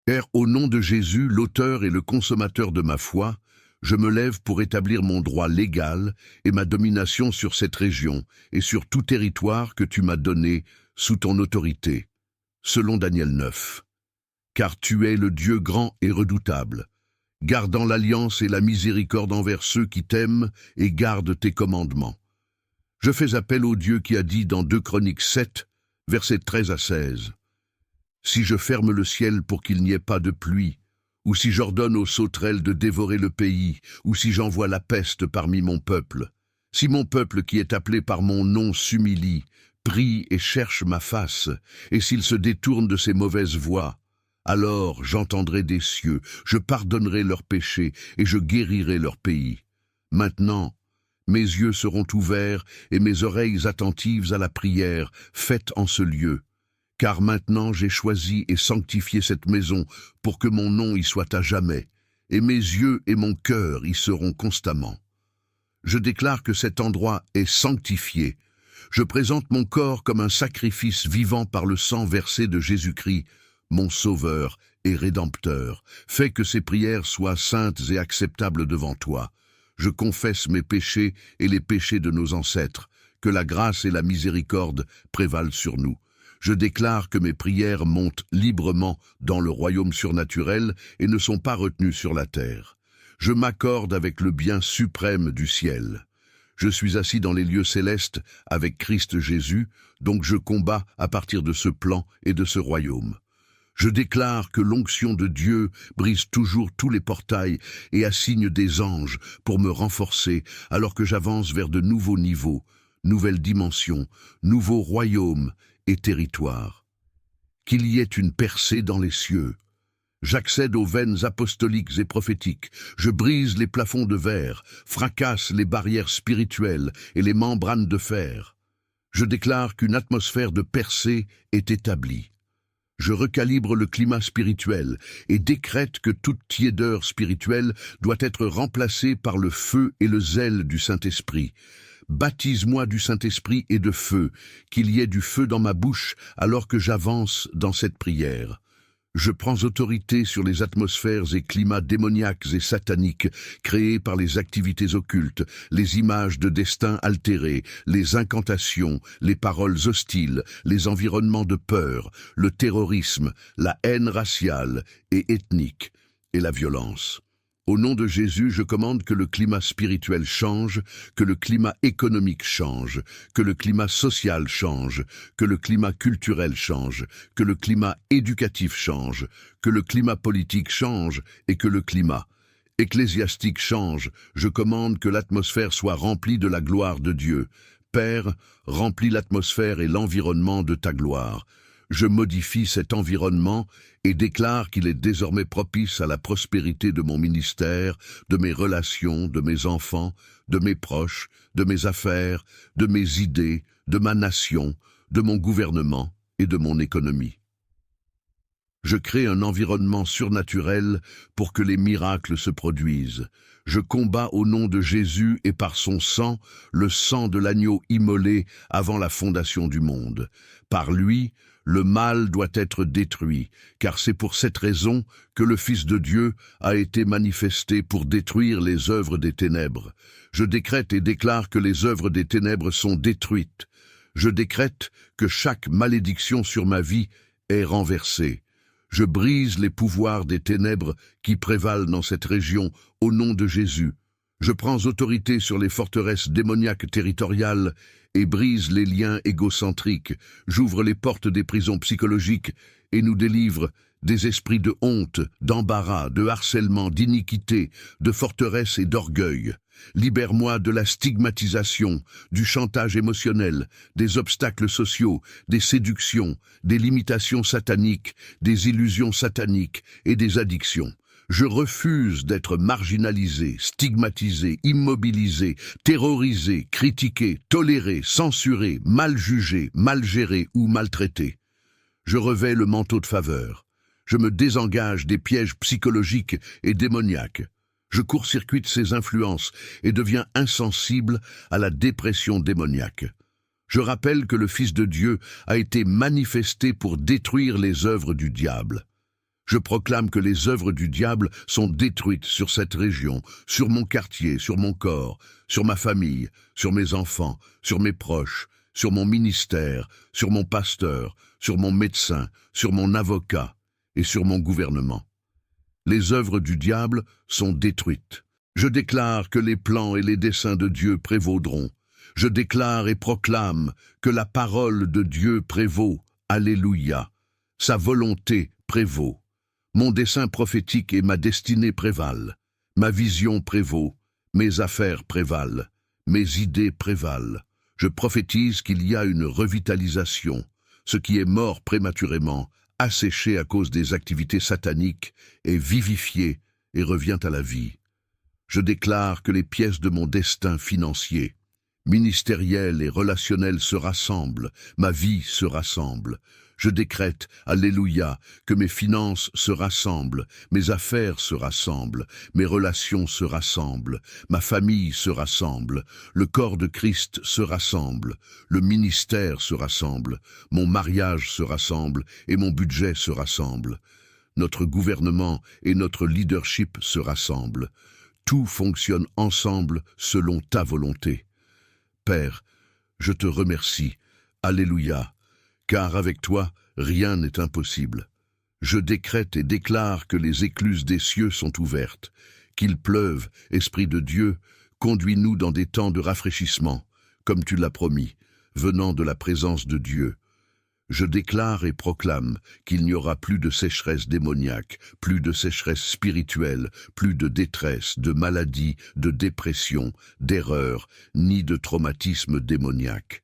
Père, au nom de Jésus, l'auteur et le consommateur de ma foi, je me lève pour établir mon droit légal et ma domination sur cette région et sur tout territoire que tu m'as donné sous ton autorité, selon Daniel 9. Car tu es le Dieu grand et redoutable, gardant l'alliance et la miséricorde envers ceux qui t'aiment et gardent tes commandements. Je fais appel au Dieu qui a dit dans 2 Chroniques 7, versets 13 à 16. Si je ferme le ciel pour qu'il n'y ait pas de pluie, ou si j'ordonne aux sauterelles de dévorer le pays, ou si j'envoie la peste parmi mon peuple, si mon peuple qui est appelé par mon nom s'humilie, prie et cherche ma face, et s'il se détourne de ses mauvaises voies, alors j'entendrai des cieux, je pardonnerai leurs péchés et je guérirai leur pays. Maintenant, mes yeux seront ouverts et mes oreilles attentives à la prière faite en ce lieu. Car maintenant j'ai choisi et sanctifié cette maison pour que mon nom y soit à jamais, et mes yeux et mon cœur y seront constamment. Je déclare que cet endroit est sanctifié. Je présente mon corps comme un sacrifice vivant par le sang versé de Jésus-Christ, mon Sauveur et Rédempteur. Fais que ces prières soient saintes et acceptables devant toi. Je confesse mes péchés et les péchés de nos ancêtres, que la grâce et la miséricorde prévalent sur nous. Je déclare que mes prières montent librement dans le royaume surnaturel et ne sont pas retenues sur la terre. Je m'accorde avec le bien suprême du ciel. Je suis assis dans les lieux célestes avec Christ Jésus, donc je combats à partir de ce plan et de ce royaume. Je déclare que l'onction de Dieu brise toujours tous les portails et assigne des anges pour me renforcer alors que j'avance vers de nouveaux niveaux, nouvelles dimensions, nouveaux royaumes et territoires. Qu'il y ait une percée dans les cieux. J'accède aux veines apostoliques et prophétiques. Je brise les plafonds de verre, fracasse les barrières spirituelles et les membranes de fer. Je déclare qu'une atmosphère de percée est établie. Je recalibre le climat spirituel et décrète que toute tiédeur spirituelle doit être remplacée par le feu et le zèle du Saint-Esprit. Baptise-moi du Saint-Esprit et de feu, qu'il y ait du feu dans ma bouche alors que j'avance dans cette prière. Je prends autorité sur les atmosphères et climats démoniaques et sataniques créés par les activités occultes, les images de destin altérées, les incantations, les paroles hostiles, les environnements de peur, le terrorisme, la haine raciale et ethnique et la violence. Au nom de Jésus, je commande que le climat spirituel change, que le climat économique change, que le climat social change, que le climat culturel change, que le climat éducatif change, que le climat politique change et que le climat ecclésiastique change. Je commande que l'atmosphère soit remplie de la gloire de Dieu. Père, remplis l'atmosphère et l'environnement de ta gloire. Je modifie cet environnement et déclare qu'il est désormais propice à la prospérité de mon ministère, de mes relations, de mes enfants, de mes proches, de mes affaires, de mes idées, de ma nation, de mon gouvernement et de mon économie. Je crée un environnement surnaturel pour que les miracles se produisent. Je combats au nom de Jésus et par son sang, le sang de l'agneau immolé avant la fondation du monde. Par lui, le mal doit être détruit, car c'est pour cette raison que le Fils de Dieu a été manifesté pour détruire les œuvres des ténèbres. Je décrète et déclare que les œuvres des ténèbres sont détruites. Je décrète que chaque malédiction sur ma vie est renversée. Je brise les pouvoirs des ténèbres qui prévalent dans cette région au nom de Jésus. Je prends autorité sur les forteresses démoniaques territoriales et brise les liens égocentriques. J'ouvre les portes des prisons psychologiques et nous délivre des esprits de honte, d'embarras, de harcèlement, d'iniquité, de forteresse et d'orgueil. Libère-moi de la stigmatisation, du chantage émotionnel, des obstacles sociaux, des séductions, des limitations sataniques, des illusions sataniques et des addictions. Je refuse d'être marginalisé, stigmatisé, immobilisé, terrorisé, critiqué, toléré, censuré, mal jugé, mal géré ou maltraité. Je revêts le manteau de faveur. Je me désengage des pièges psychologiques et démoniaques. Je court-circuite ces influences et deviens insensible à la dépression démoniaque. Je rappelle que le Fils de Dieu a été manifesté pour détruire les œuvres du diable. Je proclame que les œuvres du diable sont détruites sur cette région, sur mon quartier, sur mon corps, sur ma famille, sur mes enfants, sur mes proches, sur mon ministère, sur mon pasteur, sur mon médecin, sur mon avocat et sur mon gouvernement. Les œuvres du diable sont détruites. Je déclare que les plans et les desseins de Dieu prévaudront. Je déclare et proclame que la parole de Dieu prévaut. Alléluia. Sa volonté prévaut. Mon dessein prophétique et ma destinée prévalent. Ma vision prévaut. Mes affaires prévalent. Mes idées prévalent. Je prophétise qu'il y a une revitalisation. Ce qui est mort prématurément, asséché à cause des activités sataniques, est vivifié et revient à la vie. Je déclare que les pièces de mon destin financier, ministériel et relationnel se rassemblent, ma vie se rassemble. Je décrète, alléluia, que mes finances se rassemblent, mes affaires se rassemblent, mes relations se rassemblent, ma famille se rassemble, le corps de Christ se rassemble, le ministère se rassemble, mon mariage se rassemble et mon budget se rassemble. Notre gouvernement et notre leadership se rassemblent. Tout fonctionne ensemble selon ta volonté. Père, je te remercie. Alléluia. Car avec toi, rien n'est impossible. Je décrète et déclare que les écluses des cieux sont ouvertes, qu'il pleuve, Esprit de Dieu, conduis-nous dans des temps de rafraîchissement, comme tu l'as promis, venant de la présence de Dieu. Je déclare et proclame qu'il n'y aura plus de sécheresse démoniaque, plus de sécheresse spirituelle, plus de détresse, de maladie, de dépression, d'erreur, ni de traumatisme démoniaque.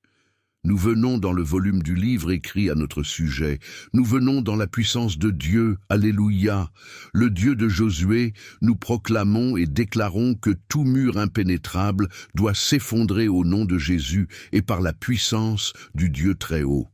Nous venons dans le volume du livre écrit à notre sujet. Nous venons dans la puissance de Dieu. Alléluia. Le Dieu de Josué, nous proclamons et déclarons que tout mur impénétrable doit s'effondrer au nom de Jésus et par la puissance du Dieu très haut.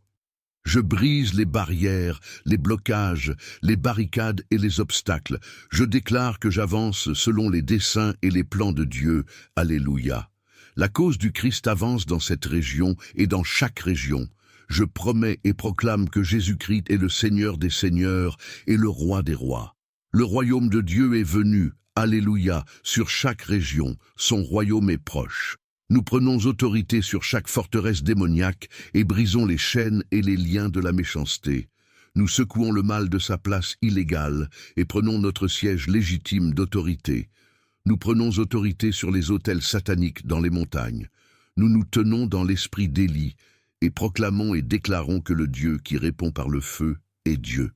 Je brise les barrières, les blocages, les barricades et les obstacles. Je déclare que j'avance selon les desseins et les plans de Dieu. Alléluia. La cause du Christ avance dans cette région et dans chaque région. Je promets et proclame que Jésus-Christ est le Seigneur des Seigneurs et le Roi des Rois. Le royaume de Dieu est venu, alléluia, sur chaque région, son royaume est proche. Nous prenons autorité sur chaque forteresse démoniaque et brisons les chaînes et les liens de la méchanceté. Nous secouons le mal de sa place illégale et prenons notre siège légitime d'autorité. Nous prenons autorité sur les autels sataniques dans les montagnes. Nous nous tenons dans l'esprit d'Élie et proclamons et déclarons que le Dieu qui répond par le feu est Dieu.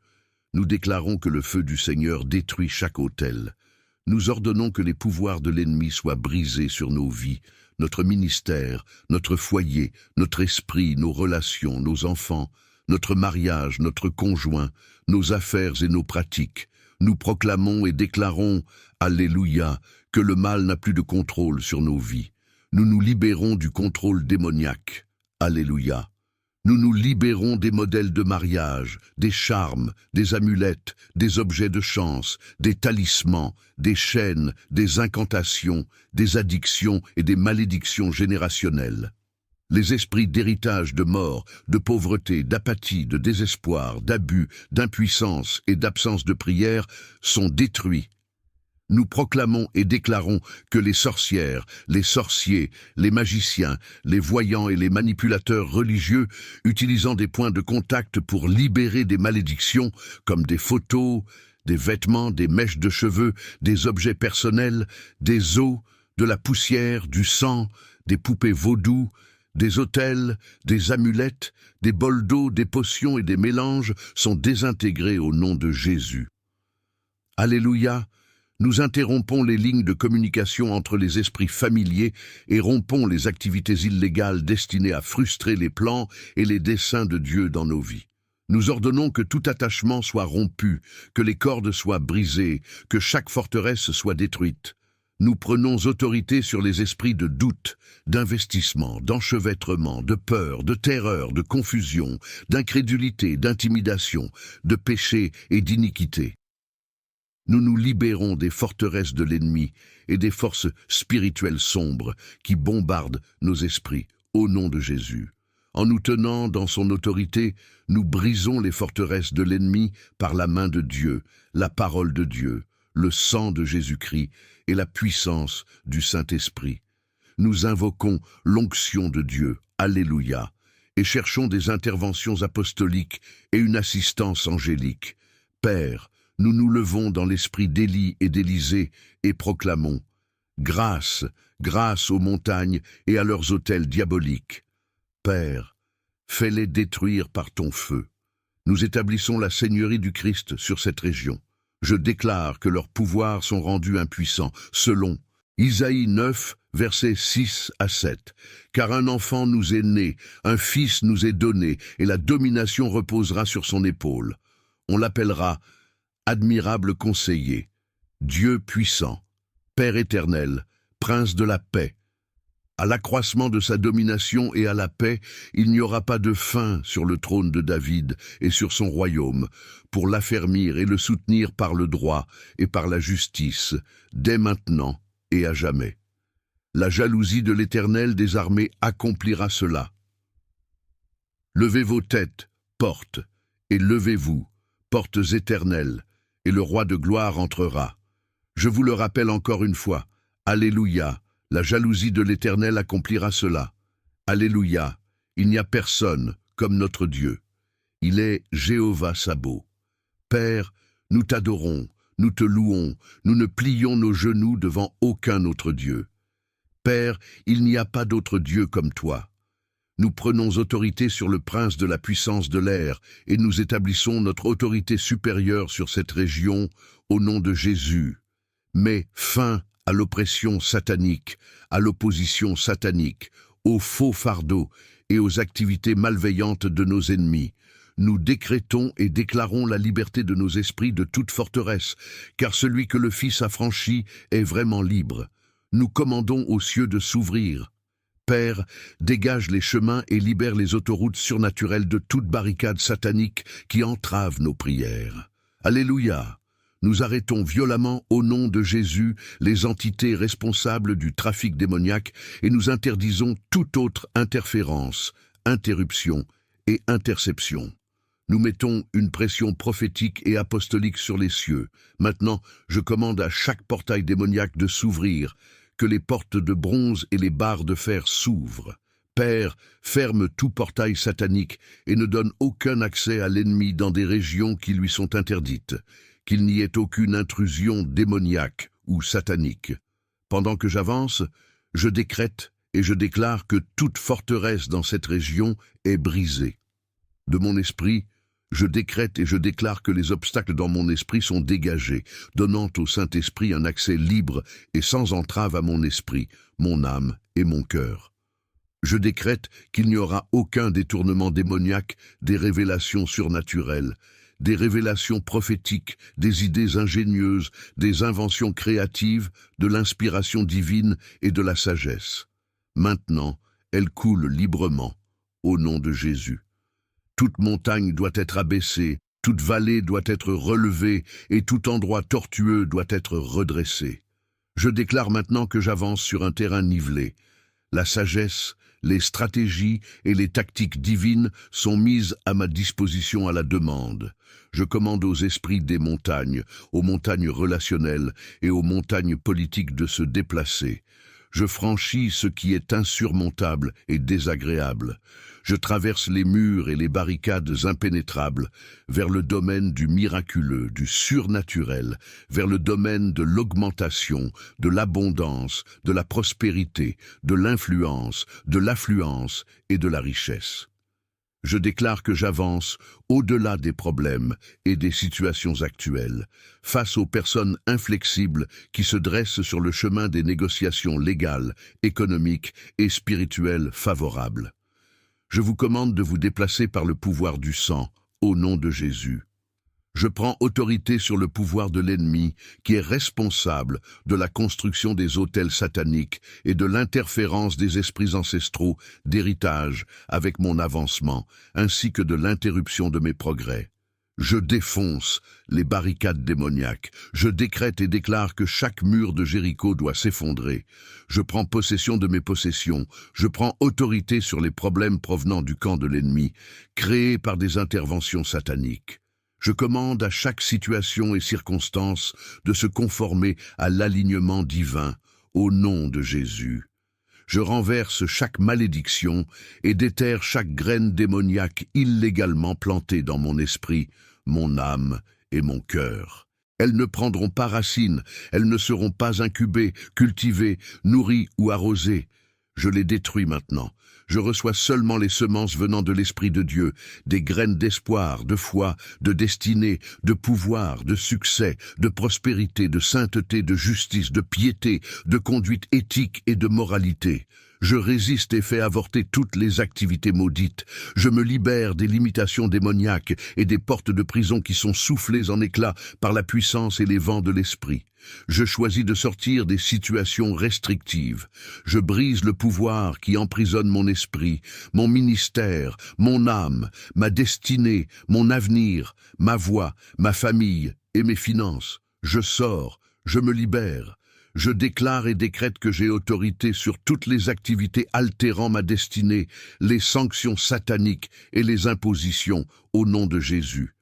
Nous déclarons que le feu du Seigneur détruit chaque autel. Nous ordonnons que les pouvoirs de l'ennemi soient brisés sur nos vies, notre ministère, notre foyer, notre esprit, nos relations, nos enfants, notre mariage, notre conjoint, nos affaires et nos pratiques. Nous proclamons et déclarons, alléluia, que le mal n'a plus de contrôle sur nos vies. Nous nous libérons du contrôle démoniaque. Alléluia. Nous nous libérons des modèles de mariage, des charmes, des amulettes, des objets de chance, des talismans, des chaînes, des incantations, des addictions et des malédictions générationnelles. Les esprits d'héritage, de mort, de pauvreté, d'apathie, de désespoir, d'abus, d'impuissance et d'absence de prière sont détruits. Nous proclamons et déclarons que les sorcières, les sorciers, les magiciens, les voyants et les manipulateurs religieux, utilisant des points de contact pour libérer des malédictions, comme des photos, des vêtements, des mèches de cheveux, des objets personnels, des os, de la poussière, du sang, des poupées vaudou, des autels, des amulettes, des bols d'eau, des potions et des mélanges sont désintégrés au nom de Jésus. Alléluia! Nous interrompons les lignes de communication entre les esprits familiers et rompons les activités illégales destinées à frustrer les plans et les desseins de Dieu dans nos vies. Nous ordonnons que tout attachement soit rompu, que les cordes soient brisées, que chaque forteresse soit détruite. Nous prenons autorité sur les esprits de doute, d'investissement, d'enchevêtrement, de peur, de terreur, de confusion, d'incrédulité, d'intimidation, de péché et d'iniquité. Nous nous libérons des forteresses de l'ennemi et des forces spirituelles sombres qui bombardent nos esprits au nom de Jésus. En nous tenant dans son autorité, nous brisons les forteresses de l'ennemi par la main de Dieu, la parole de Dieu, le sang de Jésus-Christ et la puissance du Saint-Esprit. Nous invoquons l'onction de Dieu, alléluia, et cherchons des interventions apostoliques et une assistance angélique. Père, nous nous levons dans l'esprit d'Élie et d'Élisée et proclamons « Grâce, grâce aux montagnes et à leurs autels diaboliques. Père, fais-les détruire par ton feu. Nous établissons la seigneurie du Christ sur cette région. Je déclare que leurs pouvoirs sont rendus impuissants, selon Isaïe 9, versets 6 à 7. Car un enfant nous est né, un fils nous est donné, et la domination reposera sur son épaule. On l'appellera Admirable conseiller, Dieu puissant, Père éternel, Prince de la paix. À l'accroissement de sa domination et à la paix, il n'y aura pas de fin sur le trône de David et sur son royaume, pour l'affermir et le soutenir par le droit et par la justice, dès maintenant et à jamais. La jalousie de l'Éternel des armées accomplira cela. Levez vos têtes, portes, et levez-vous, portes éternelles, et le roi de gloire entrera. Je vous le rappelle encore une fois, Alléluia, la jalousie de l'Éternel accomplira cela. Alléluia, il n'y a personne comme notre Dieu. Il est Jéhovah Sabaoth. Père, nous t'adorons, nous te louons, nous ne plions nos genoux devant aucun autre Dieu. Père, il n'y a pas d'autre Dieu comme toi. Nous prenons autorité sur le prince de la puissance de l'air et nous établissons notre autorité supérieure sur cette région au nom de Jésus. Mets fin à l'oppression satanique, à l'opposition satanique, aux faux fardeaux et aux activités malveillantes de nos ennemis. Nous décrétons et déclarons la liberté de nos esprits de toute forteresse, car celui que le Fils a franchi est vraiment libre. Nous commandons aux cieux de s'ouvrir. Père, dégage les chemins et libère les autoroutes surnaturelles de toute barricade satanique qui entrave nos prières. Alléluia! Nous arrêtons violemment au nom de Jésus les entités responsables du trafic démoniaque et nous interdisons toute autre interférence, interruption et interception. Nous mettons une pression prophétique et apostolique sur les cieux. Maintenant, je commande à chaque portail démoniaque de s'ouvrir, que les portes de bronze et les barres de fer s'ouvrent. Père, ferme tout portail satanique et ne donne aucun accès à l'ennemi dans des régions qui lui sont interdites, qu'il n'y ait aucune intrusion démoniaque ou satanique. Pendant que j'avance, je décrète et je déclare que toute forteresse dans cette région est brisée. De mon esprit, je décrète et je déclare que les obstacles dans mon esprit sont dégagés, donnant au Saint-Esprit un accès libre et sans entrave à mon esprit, mon âme et mon cœur. Je décrète qu'il n'y aura aucun détournement démoniaque des révélations surnaturelles, des révélations prophétiques, des idées ingénieuses, des inventions créatives, de l'inspiration divine et de la sagesse. Maintenant, elles coulent librement, au nom de Jésus. Toute montagne doit être abaissée, toute vallée doit être relevée et tout endroit tortueux doit être redressé. Je déclare maintenant que j'avance sur un terrain nivelé. La sagesse, les stratégies et les tactiques divines sont mises à ma disposition à la demande. Je commande aux esprits des montagnes, aux montagnes relationnelles et aux montagnes politiques de se déplacer. Je franchis ce qui est insurmontable et désagréable. Je traverse les murs et les barricades impénétrables vers le domaine du miraculeux, du surnaturel, vers le domaine de l'augmentation, de l'abondance, de la prospérité, de l'influence, de l'affluence et de la richesse. Je déclare que j'avance au-delà des problèmes et des situations actuelles, face aux personnes inflexibles qui se dressent sur le chemin des négociations légales, économiques et spirituelles favorables. Je vous commande de vous déplacer par le pouvoir du sang, au nom de Jésus. Je prends autorité sur le pouvoir de l'ennemi qui est responsable de la construction des autels sataniques et de l'interférence des esprits ancestraux d'héritage avec mon avancement, ainsi que de l'interruption de mes progrès. Je défonce les barricades démoniaques. Je décrète et déclare que chaque mur de Jéricho doit s'effondrer. Je prends possession de mes possessions. Je prends autorité sur les problèmes provenant du camp de l'ennemi, créés par des interventions sataniques. Je commande à chaque situation et circonstance de se conformer à l'alignement divin, au nom de Jésus. Je renverse chaque malédiction et déterre chaque graine démoniaque illégalement plantée dans mon esprit, mon âme et mon cœur. Elles ne prendront pas racine, elles ne seront pas incubées, cultivées, nourries ou arrosées. Je les détruis maintenant. Je reçois seulement les semences venant de l'Esprit de Dieu, des graines d'espoir, de foi, de destinée, de pouvoir, de succès, de prospérité, de sainteté, de justice, de piété, de conduite éthique et de moralité. Je résiste et fais avorter toutes les activités maudites. Je me libère des limitations démoniaques et des portes de prison qui sont soufflées en éclats par la puissance et les vents de l'esprit. Je choisis de sortir des situations restrictives. Je brise le pouvoir qui emprisonne mon esprit, mon ministère, mon âme, ma destinée, mon avenir, ma voix, ma famille et mes finances. Je sors, je me libère. Je déclare et décrète que j'ai autorité sur toutes les activités altérant ma destinée, les sanctions sataniques et les impositions au nom de Jésus.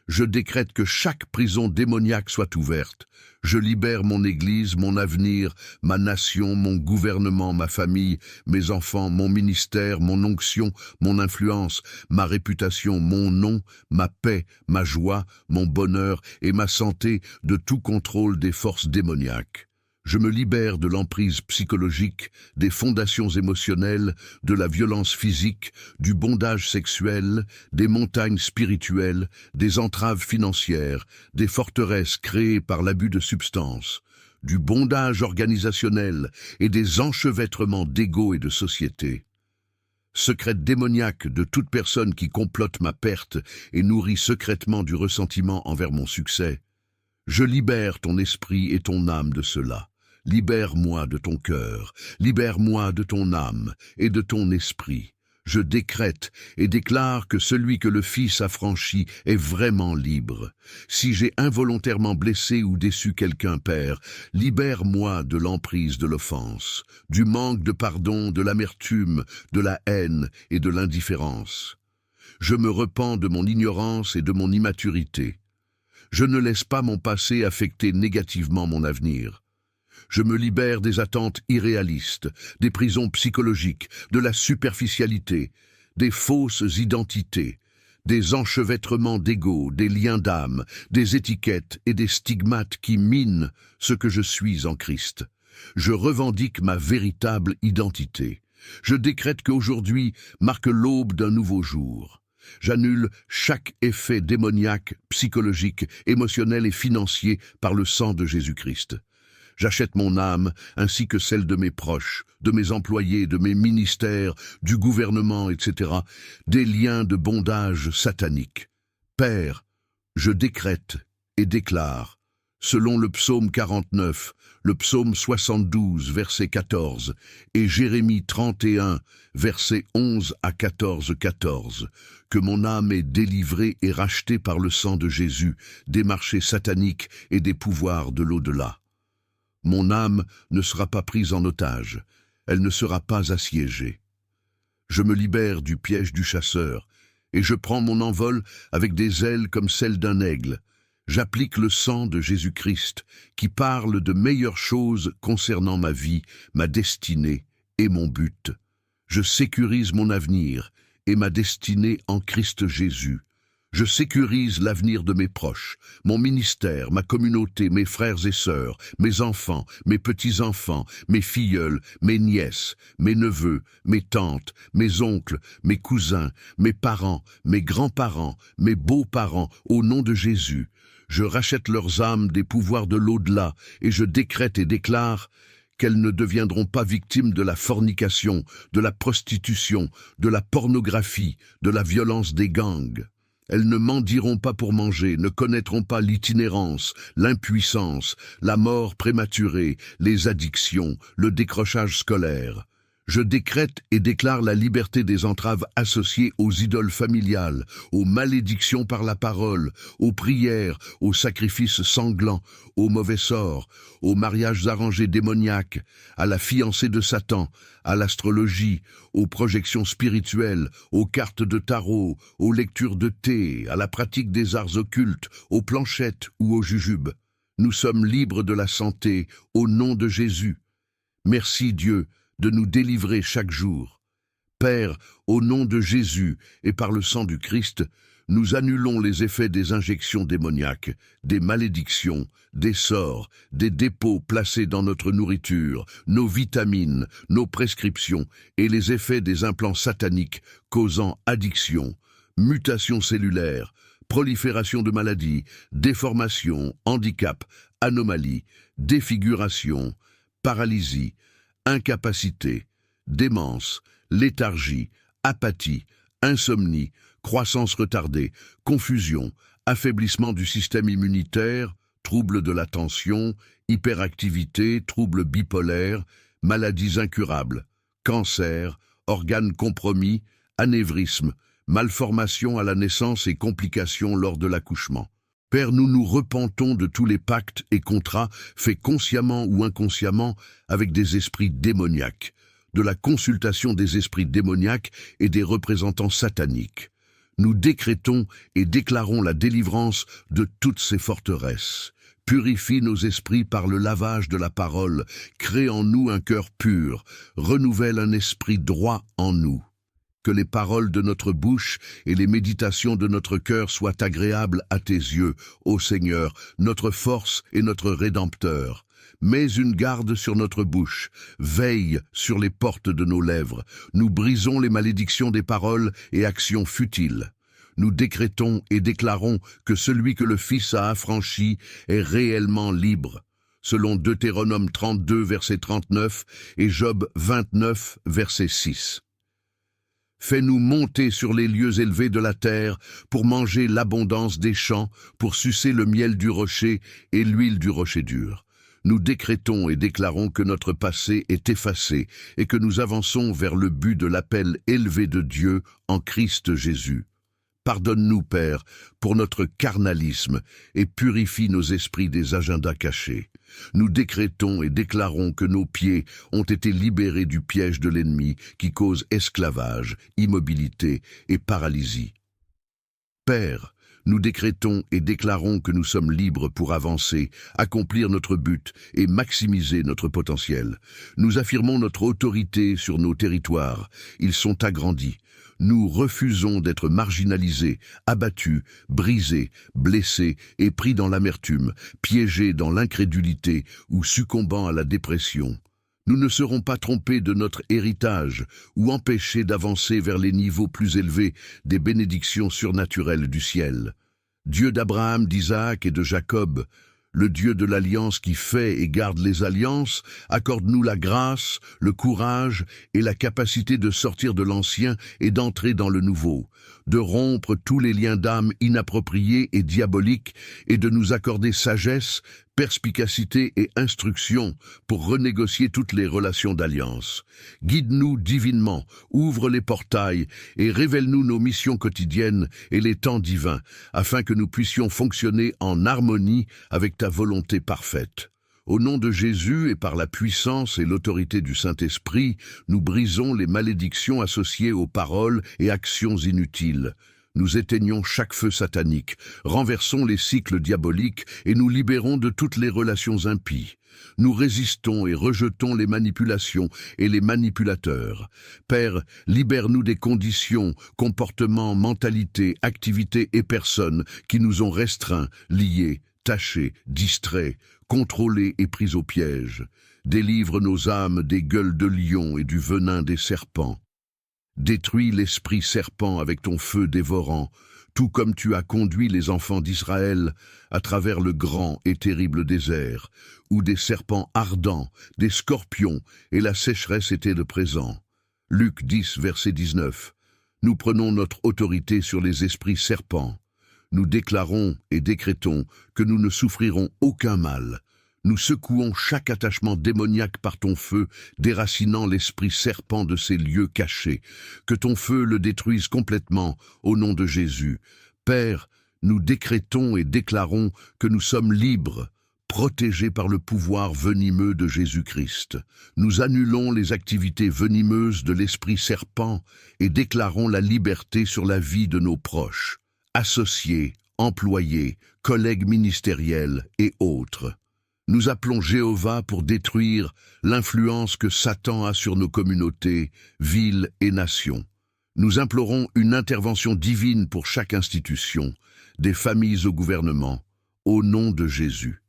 Je décrète que chaque prison démoniaque soit ouverte. Je libère mon Église, mon avenir, ma nation, mon gouvernement, ma famille, mes enfants, mon ministère, mon onction, mon influence, ma réputation, mon nom, ma paix, ma joie, mon bonheur et ma santé de tout contrôle des forces démoniaques. Je me libère de l'emprise psychologique, des fondations émotionnelles, de la violence physique, du bondage sexuel, des montagnes spirituelles, des entraves financières, des forteresses créées par l'abus de substances, du bondage organisationnel et des enchevêtrements d'ego et de société. Secret démoniaque de toute personne qui complote ma perte et nourrit secrètement du ressentiment envers mon succès. Je libère ton esprit et ton âme de cela. Libère-moi de ton cœur, libère-moi de ton âme et de ton esprit. Je décrète et déclare que celui que le Fils a franchi est vraiment libre. Si j'ai involontairement blessé ou déçu quelqu'un, Père, libère-moi de l'emprise de l'offense, du manque de pardon, de l'amertume, de la haine et de l'indifférence. Je me repens de mon ignorance et de mon immaturité. Je ne laisse pas mon passé affecter négativement mon avenir. Je me libère des attentes irréalistes, des prisons psychologiques, de la superficialité, des fausses identités, des enchevêtrements d'ego, des liens d'âme, des étiquettes et des stigmates qui minent ce que je suis en Christ. Je revendique ma véritable identité. Je décrète qu'aujourd'hui marque l'aube d'un nouveau jour. J'annule chaque effet démoniaque, psychologique, émotionnel et financier par le sang de Jésus-Christ. J'achète mon âme, ainsi que celle de mes proches, de mes employés, de mes ministères, du gouvernement, etc., des liens de bondage satanique. Père, je décrète et déclare, selon le psaume 49, le psaume 72, verset 14, et Jérémie 31, versets 11 à 14, que mon âme est délivrée et rachetée par le sang de Jésus, des marchés sataniques et des pouvoirs de l'au-delà. Mon âme ne sera pas prise en otage, elle ne sera pas assiégée. Je me libère du piège du chasseur, et je prends mon envol avec des ailes comme celles d'un aigle. J'applique le sang de Jésus-Christ, qui parle de meilleures choses concernant ma vie, ma destinée et mon but. Je sécurise mon avenir et ma destinée en Christ Jésus. Je sécurise l'avenir de mes proches, mon ministère, ma communauté, mes frères et sœurs, mes enfants, mes petits-enfants, mes filleuls, mes nièces, mes neveux, mes tantes, mes oncles, mes cousins, mes parents, mes grands-parents, mes beaux-parents, au nom de Jésus. Je rachète leurs âmes des pouvoirs de l'au-delà et je décrète et déclare qu'elles ne deviendront pas victimes de la fornication, de la prostitution, de la pornographie, de la violence des gangs. Elles ne mendiront pas pour manger, ne connaîtront pas l'itinérance, l'impuissance, la mort prématurée, les addictions, le décrochage scolaire. Je décrète et déclare la liberté des entraves associées aux idoles familiales, aux malédictions par la parole, aux prières, aux sacrifices sanglants, aux mauvais sorts, aux mariages arrangés démoniaques, à la fiancée de Satan, à l'astrologie, aux projections spirituelles, aux cartes de tarot, aux lectures de thé, à la pratique des arts occultes, aux planchettes ou aux jujubes. Nous sommes libres de la santé au nom de Jésus. Merci Dieu de nous délivrer chaque jour. Père, au nom de Jésus et par le sang du Christ, nous annulons les effets des injections démoniaques, des malédictions, des sorts, des dépôts placés dans notre nourriture, nos vitamines, nos prescriptions et les effets des implants sataniques causant addiction, mutation cellulaire, prolifération de maladies, déformation, handicap, anomalie, défiguration, paralysie, incapacité, démence, léthargie, apathie, insomnie, croissance retardée, confusion, affaiblissement du système immunitaire, troubles de l'attention, hyperactivité, troubles bipolaires, maladies incurables, cancer, organes compromis, anévrisme, malformations à la naissance et complications lors de l'accouchement. Père, nous nous repentons de tous les pactes et contrats faits consciemment ou inconsciemment avec des esprits démoniaques, de la consultation des esprits démoniaques et des représentants sataniques. Nous décrétons et déclarons la délivrance de toutes ces forteresses. Purifie nos esprits par le lavage de la parole, crée en nous un cœur pur, renouvelle un esprit droit en nous. Que les paroles de notre bouche et les méditations de notre cœur soient agréables à tes yeux, ô Seigneur, notre force et notre Rédempteur. Mets une garde sur notre bouche, veille sur les portes de nos lèvres. Nous brisons les malédictions des paroles et actions futiles. Nous décrétons et déclarons que celui que le Fils a affranchi est réellement libre, selon Deutéronome 32, verset 39 et Job 29, verset 6. Fais-nous monter sur les lieux élevés de la terre pour manger l'abondance des champs, pour sucer le miel du rocher et l'huile du rocher dur. Nous décrétons et déclarons que notre passé est effacé et que nous avançons vers le but de l'appel élevé de Dieu en Christ Jésus. Pardonne-nous, Père, pour notre carnalisme et purifie nos esprits des agendas cachés. Nous décrétons et déclarons que nos pieds ont été libérés du piège de l'ennemi qui cause esclavage, immobilité et paralysie. Père, nous décrétons et déclarons que nous sommes libres pour avancer, accomplir notre but et maximiser notre potentiel. Nous affirmons notre autorité sur nos territoires. Ils sont agrandis. Nous refusons d'être marginalisés, abattus, brisés, blessés et pris dans l'amertume, piégés dans l'incrédulité ou succombant à la dépression. Nous ne serons pas trompés de notre héritage ou empêchés d'avancer vers les niveaux plus élevés des bénédictions surnaturelles du ciel. Dieu d'Abraham, d'Isaac et de Jacob, le Dieu de l'alliance qui fait et garde les alliances, accorde-nous la grâce, le courage et la capacité de sortir de l'ancien et d'entrer dans le nouveau, de rompre tous les liens d'âme inappropriés et diaboliques et de nous accorder sagesse, perspicacité et instruction pour renégocier toutes les relations d'alliance. Guide-nous divinement, ouvre les portails et révèle-nous nos missions quotidiennes et les temps divins, afin que nous puissions fonctionner en harmonie avec ta volonté parfaite. Au nom de Jésus et par la puissance et l'autorité du Saint-Esprit, nous brisons les malédictions associées aux paroles et actions inutiles. Nous éteignons chaque feu satanique, renversons les cycles diaboliques et nous libérons de toutes les relations impies. Nous résistons et rejetons les manipulations et les manipulateurs. Père, libère-nous des conditions, comportements, mentalités, activités et personnes qui nous ont restreints, liés, tachés, distraits, contrôlés et pris au piège. Délivre nos âmes des gueules de lion et du venin des serpents. Détruis l'esprit serpent avec ton feu dévorant, tout comme tu as conduit les enfants d'Israël à travers le grand et terrible désert, où des serpents ardents, des scorpions et la sécheresse étaient de présent. Luc 10, verset 19. Nous prenons notre autorité sur les esprits serpents. Nous déclarons et décrétons que nous ne souffrirons aucun mal. Nous secouons chaque attachement démoniaque par ton feu, déracinant l'esprit serpent de ces lieux cachés. Que ton feu le détruise complètement, au nom de Jésus. Père, nous décrétons et déclarons que nous sommes libres, protégés par le pouvoir venimeux de Jésus-Christ. Nous annulons les activités venimeuses de l'esprit serpent et déclarons la liberté sur la vie de nos proches, associés, employés, collègues ministériels et autres. Nous appelons Jéhovah pour détruire l'influence que Satan a sur nos communautés, villes et nations. Nous implorons une intervention divine pour chaque institution, des familles au gouvernement, au nom de Jésus.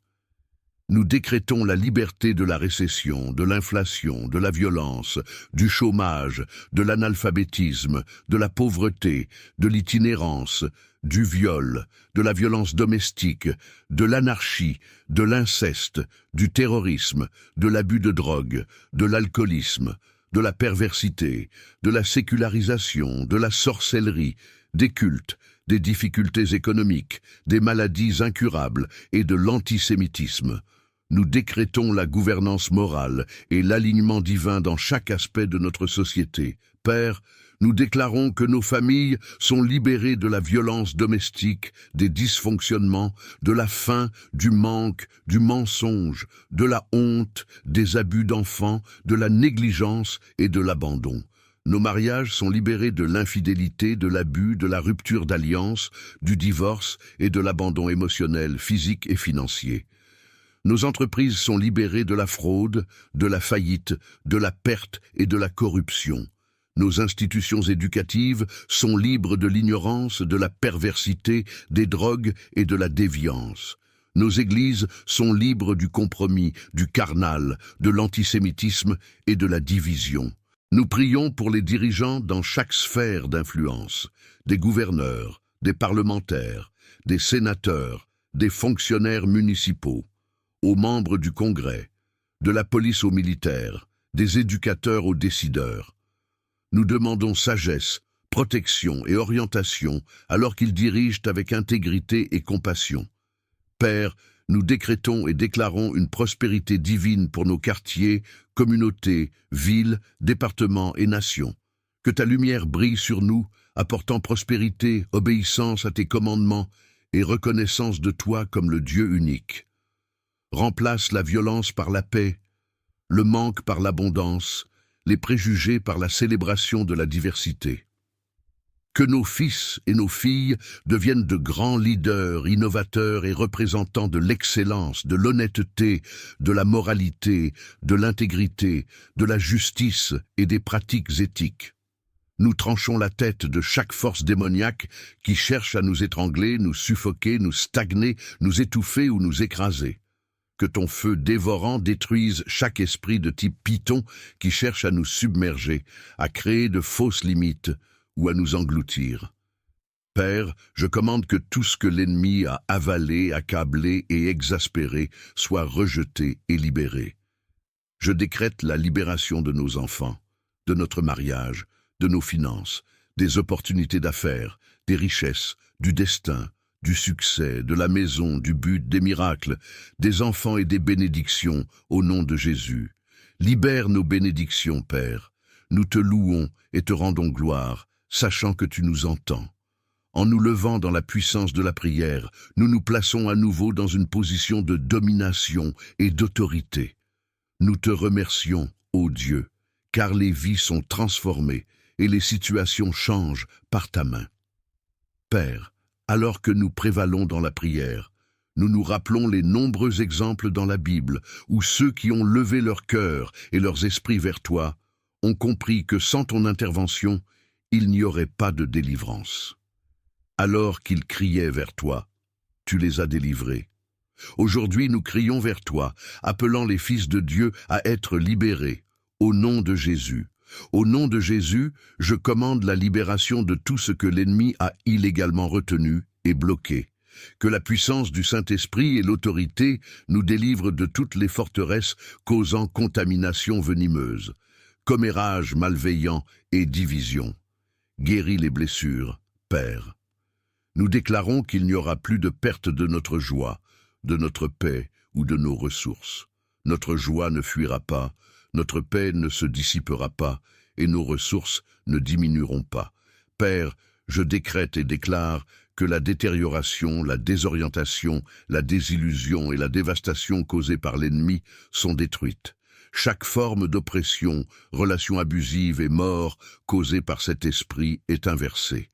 Nous décrétons la liberté de la récession, de l'inflation, de la violence, du chômage, de l'analphabétisme, de la pauvreté, de l'itinérance, du viol, de la violence domestique, de l'anarchie, de l'inceste, du terrorisme, de l'abus de drogue, de l'alcoolisme, de la perversité, de la sécularisation, de la sorcellerie, des cultes, des difficultés économiques, des maladies incurables et de l'antisémitisme. Nous décrétons la gouvernance morale et l'alignement divin dans chaque aspect de notre société. Père, nous déclarons que nos familles sont libérées de la violence domestique, des dysfonctionnements, de la faim, du manque, du mensonge, de la honte, des abus d'enfants, de la négligence et de l'abandon. Nos mariages sont libérés de l'infidélité, de l'abus, de la rupture d'alliance, du divorce et de l'abandon émotionnel, physique et financier. Nos entreprises sont libérées de la fraude, de la faillite, de la perte et de la corruption. Nos institutions éducatives sont libres de l'ignorance, de la perversité, des drogues et de la déviance. Nos églises sont libres du compromis, du carnal, de l'antisémitisme et de la division. Nous prions pour les dirigeants dans chaque sphère d'influence, des gouverneurs, des parlementaires, des sénateurs, des fonctionnaires municipaux, aux membres du Congrès, de la police aux militaires, des éducateurs aux décideurs. Nous demandons sagesse, protection et orientation alors qu'ils dirigent avec intégrité et compassion. Père, Nous décrétons et déclarons une prospérité divine pour nos quartiers, communautés, villes, départements et nations. Que ta lumière brille sur nous, apportant prospérité, obéissance à tes commandements et reconnaissance de toi comme le Dieu unique. Remplace la violence par la paix, le manque par l'abondance, les préjugés par la célébration de la diversité. Que nos fils et nos filles deviennent de grands leaders, innovateurs et représentants de l'excellence, de l'honnêteté, de la moralité, de l'intégrité, de la justice et des pratiques éthiques. Nous tranchons la tête de chaque force démoniaque qui cherche à nous étrangler, nous suffoquer, nous stagner, nous étouffer ou nous écraser. Que ton feu dévorant détruise chaque esprit de type Python qui cherche à nous submerger, à créer de fausses limites ou à nous engloutir. Père, je commande que tout ce que l'ennemi a avalé, accablé et exaspéré soit rejeté et libéré. Je décrète la libération de nos enfants, de notre mariage, de nos finances, des opportunités d'affaires, des richesses, du destin, du succès, de la maison, du but, des miracles, des enfants et des bénédictions, au nom de Jésus. Libère nos bénédictions, Père. Nous te louons et te rendons gloire, sachant que tu nous entends. En nous levant dans la puissance de la prière, nous nous plaçons à nouveau dans une position de domination et d'autorité. Nous te remercions, ô Dieu, car les vies sont transformées et les situations changent par ta main. Père, alors que nous prévalons dans la prière, nous nous rappelons les nombreux exemples dans la Bible où ceux qui ont levé leur cœur et leurs esprits vers toi ont compris que sans ton intervention, il n'y aurait pas de délivrance. Alors qu'ils criaient vers toi, tu les as délivrés. Aujourd'hui, nous crions vers toi, appelant les fils de Dieu à être libérés, au nom de Jésus. Au nom de Jésus, je commande la libération de tout ce que l'ennemi a illégalement retenu et bloqué. Que la puissance du Saint-Esprit et l'autorité nous délivrent de toutes les forteresses causant contamination venimeuse, commérage malveillant et division. Guéris les blessures, Père. Nous déclarons qu'il n'y aura plus de perte de notre joie, de notre paix ou de nos ressources. Notre joie ne fuira pas, notre paix ne se dissipera pas, et nos ressources ne diminueront pas. Père, je décrète et déclare que la détérioration, la désorientation, la désillusion et la dévastation causées par l'ennemi sont détruites. Chaque forme d'oppression, relation abusive et mort causée par cet esprit est inversée.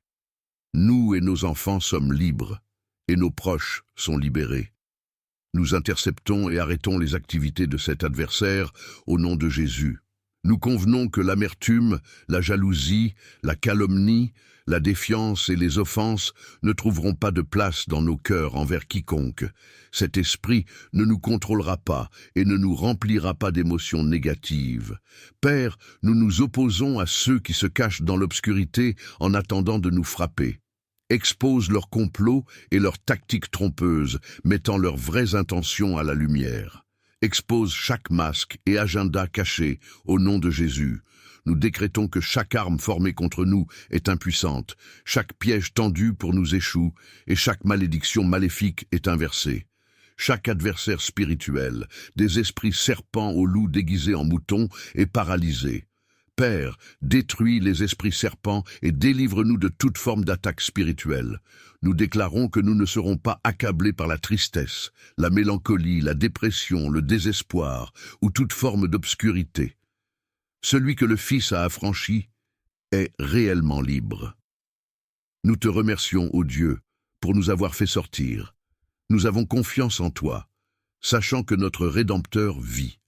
Nous et nos enfants sommes libres, et nos proches sont libérés. Nous interceptons et arrêtons les activités de cet adversaire au nom de Jésus. Nous convenons que l'amertume, la jalousie, la calomnie, la défiance et les offenses ne trouveront pas de place dans nos cœurs envers quiconque. Cet esprit ne nous contrôlera pas et ne nous remplira pas d'émotions négatives. Père, nous nous opposons à ceux qui se cachent dans l'obscurité en attendant de nous frapper. Expose leurs complots et leurs tactiques trompeuses, mettant leurs vraies intentions à la lumière. Expose chaque masque et agenda caché au nom de Jésus. Nous décrétons que chaque arme formée contre nous est impuissante, chaque piège tendu pour nous échoue et chaque malédiction maléfique est inversée. Chaque adversaire spirituel, des esprits serpents aux loups déguisés en moutons, est paralysé. Père, détruis les esprits serpents et délivre-nous de toute forme d'attaque spirituelle. Nous déclarons que nous ne serons pas accablés par la tristesse, la mélancolie, la dépression, le désespoir ou toute forme d'obscurité. Celui que le Fils a affranchi est réellement libre. Nous te remercions, ô Dieu, pour nous avoir fait sortir. Nous avons confiance en toi, sachant que notre Rédempteur vit.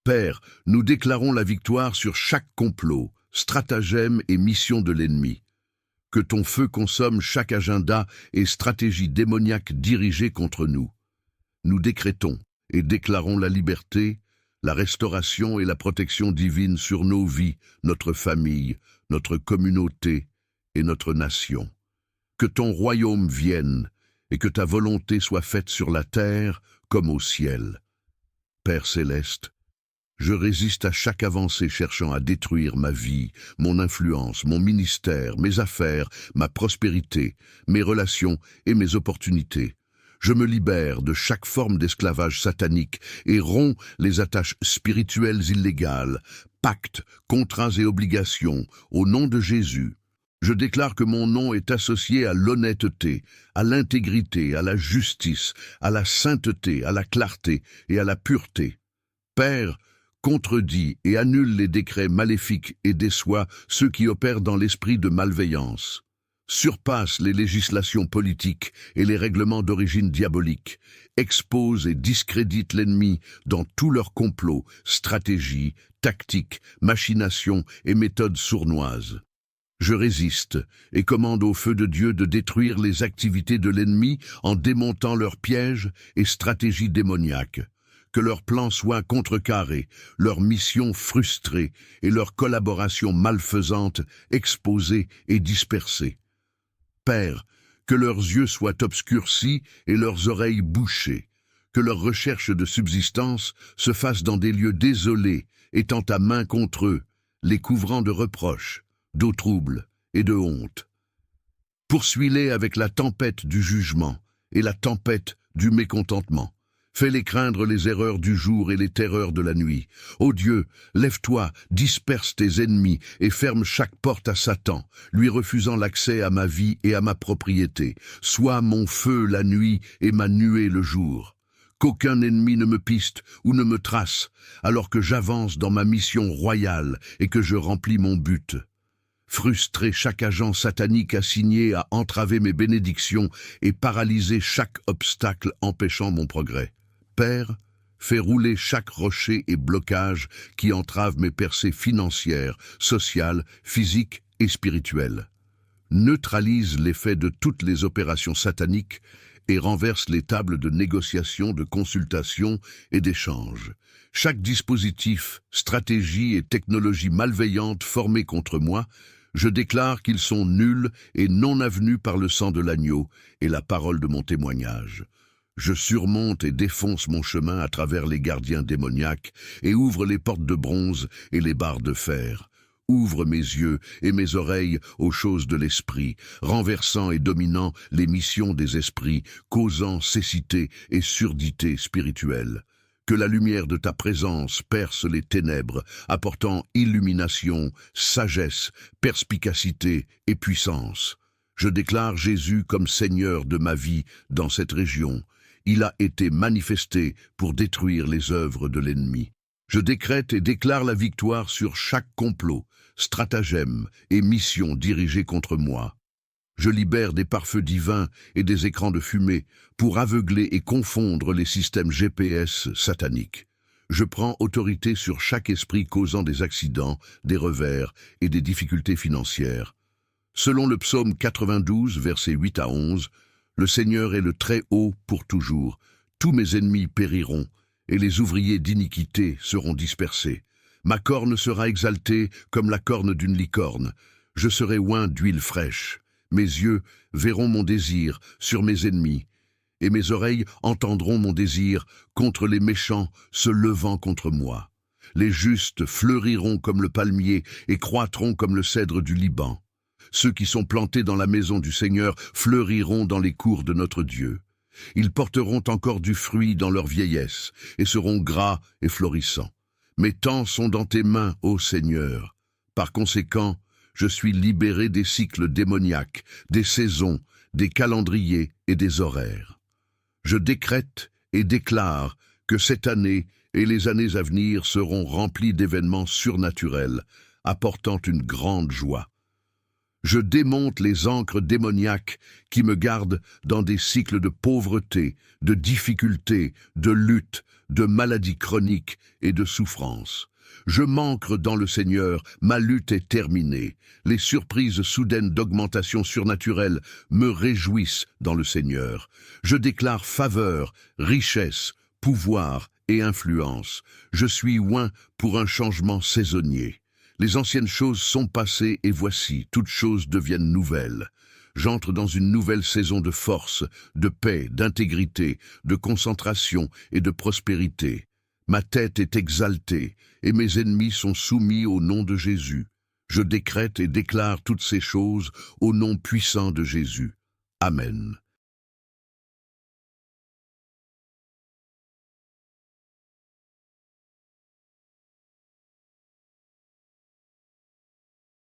Père, nous déclarons la victoire sur chaque complot, stratagème et mission de l'ennemi. Que ton feu consomme chaque agenda et stratégie démoniaque dirigée contre nous. Nous décrétons et déclarons la liberté, la restauration et la protection divine sur nos vies, notre famille, notre communauté et notre nation. Que ton royaume vienne et que ta volonté soit faite sur la terre comme au ciel. Père céleste, je résiste à chaque avancée cherchant à détruire ma vie, mon influence, mon ministère, mes affaires, ma prospérité, mes relations et mes opportunités. Je me libère de chaque forme d'esclavage satanique et romps les attaches spirituelles illégales, pactes, contrats et obligations, au nom de Jésus. Je déclare que mon nom est associé à l'honnêteté, à l'intégrité, à la justice, à la sainteté, à la clarté et à la pureté. Père, contredis et annule les décrets maléfiques et déçois ceux qui opèrent dans l'esprit de malveillance. Surpasse les législations politiques et les règlements d'origine diabolique, expose et discrédite l'ennemi dans tous leurs complots, stratégies, tactiques, machinations et méthodes sournoises. Je résiste et commande au feu de Dieu de détruire les activités de l'ennemi en démontant leurs pièges et stratégies démoniaques. Que leurs plans soient contrecarrés, leurs missions frustrées et leurs collaborations malfaisantes exposées et dispersées. Père, que leurs yeux soient obscurcis et leurs oreilles bouchées, que leurs recherches de subsistance se fassent dans des lieux désolés, étant à main contre eux, les couvrant de reproches, d'eau trouble et de honte. Poursuis-les avec la tempête du jugement et la tempête du mécontentement. Fais-les craindre les erreurs du jour et les terreurs de la nuit. Ô Dieu, lève-toi, disperse tes ennemis et ferme chaque porte à Satan, lui refusant l'accès à ma vie et à ma propriété. Sois mon feu la nuit et ma nuée le jour. Qu'aucun ennemi ne me piste ou ne me trace, alors que j'avance dans ma mission royale et que je remplis mon but. Frustrer chaque agent satanique assigné à entraver mes bénédictions et paralyser chaque obstacle empêchant mon progrès. Père, fais rouler chaque rocher et blocage qui entrave mes percées financières, sociales, physiques et spirituelles. Neutralise l'effet de toutes les opérations sataniques et renverse les tables de négociation, de consultation et d'échange. Chaque dispositif, stratégie et technologie malveillante formée contre moi, je déclare qu'ils sont nuls et non avenus par le sang de l'agneau et la parole de mon témoignage. Je surmonte et défonce mon chemin à travers les gardiens démoniaques et ouvre les portes de bronze et les barres de fer. Ouvre mes yeux et mes oreilles aux choses de l'esprit, renversant et dominant les missions des esprits, causant cécité et surdité spirituelle. Que la lumière de ta présence perce les ténèbres, apportant illumination, sagesse, perspicacité et puissance. Je déclare Jésus comme Seigneur de ma vie dans cette région. Il a été manifesté pour détruire les œuvres de l'ennemi. Je décrète et déclare la victoire sur chaque complot, stratagème et mission dirigée contre moi. Je libère des pare-feux divins et des écrans de fumée pour aveugler et confondre les systèmes GPS sataniques. Je prends autorité sur chaque esprit causant des accidents, des revers et des difficultés financières. Selon le psaume 92, versets 8 à 11, le Seigneur est le Très-Haut pour toujours. Tous mes ennemis périront, et les ouvriers d'iniquité seront dispersés. Ma corne sera exaltée comme la corne d'une licorne. Je serai oint d'huile fraîche. Mes yeux verront mon désir sur mes ennemis, et mes oreilles entendront mon désir contre les méchants se levant contre moi. Les justes fleuriront comme le palmier et croîtront comme le cèdre du Liban. Ceux qui sont plantés dans la maison du Seigneur fleuriront dans les cours de notre Dieu. Ils porteront encore du fruit dans leur vieillesse et seront gras et florissants. Mes temps sont dans tes mains, ô Seigneur. Par conséquent, je suis libéré des cycles démoniaques, des saisons, des calendriers et des horaires. Je décrète et déclare que cette année et les années à venir seront remplies d'événements surnaturels, apportant une grande joie. Je démonte les ancres démoniaques qui me gardent dans des cycles de pauvreté, de difficultés, de lutte, de maladies chroniques et de souffrances. Je m'ancre dans le Seigneur, ma lutte est terminée. Les surprises soudaines d'augmentation surnaturelle me réjouissent dans le Seigneur. Je déclare faveur, richesse, pouvoir et influence. Je suis oint pour un changement saisonnier. Les anciennes choses sont passées et voici, toutes choses deviennent nouvelles. J'entre dans une nouvelle saison de force, de paix, d'intégrité, de concentration et de prospérité. Ma tête est exaltée et mes ennemis sont soumis au nom de Jésus. Je décrète et déclare toutes ces choses au nom puissant de Jésus. Amen.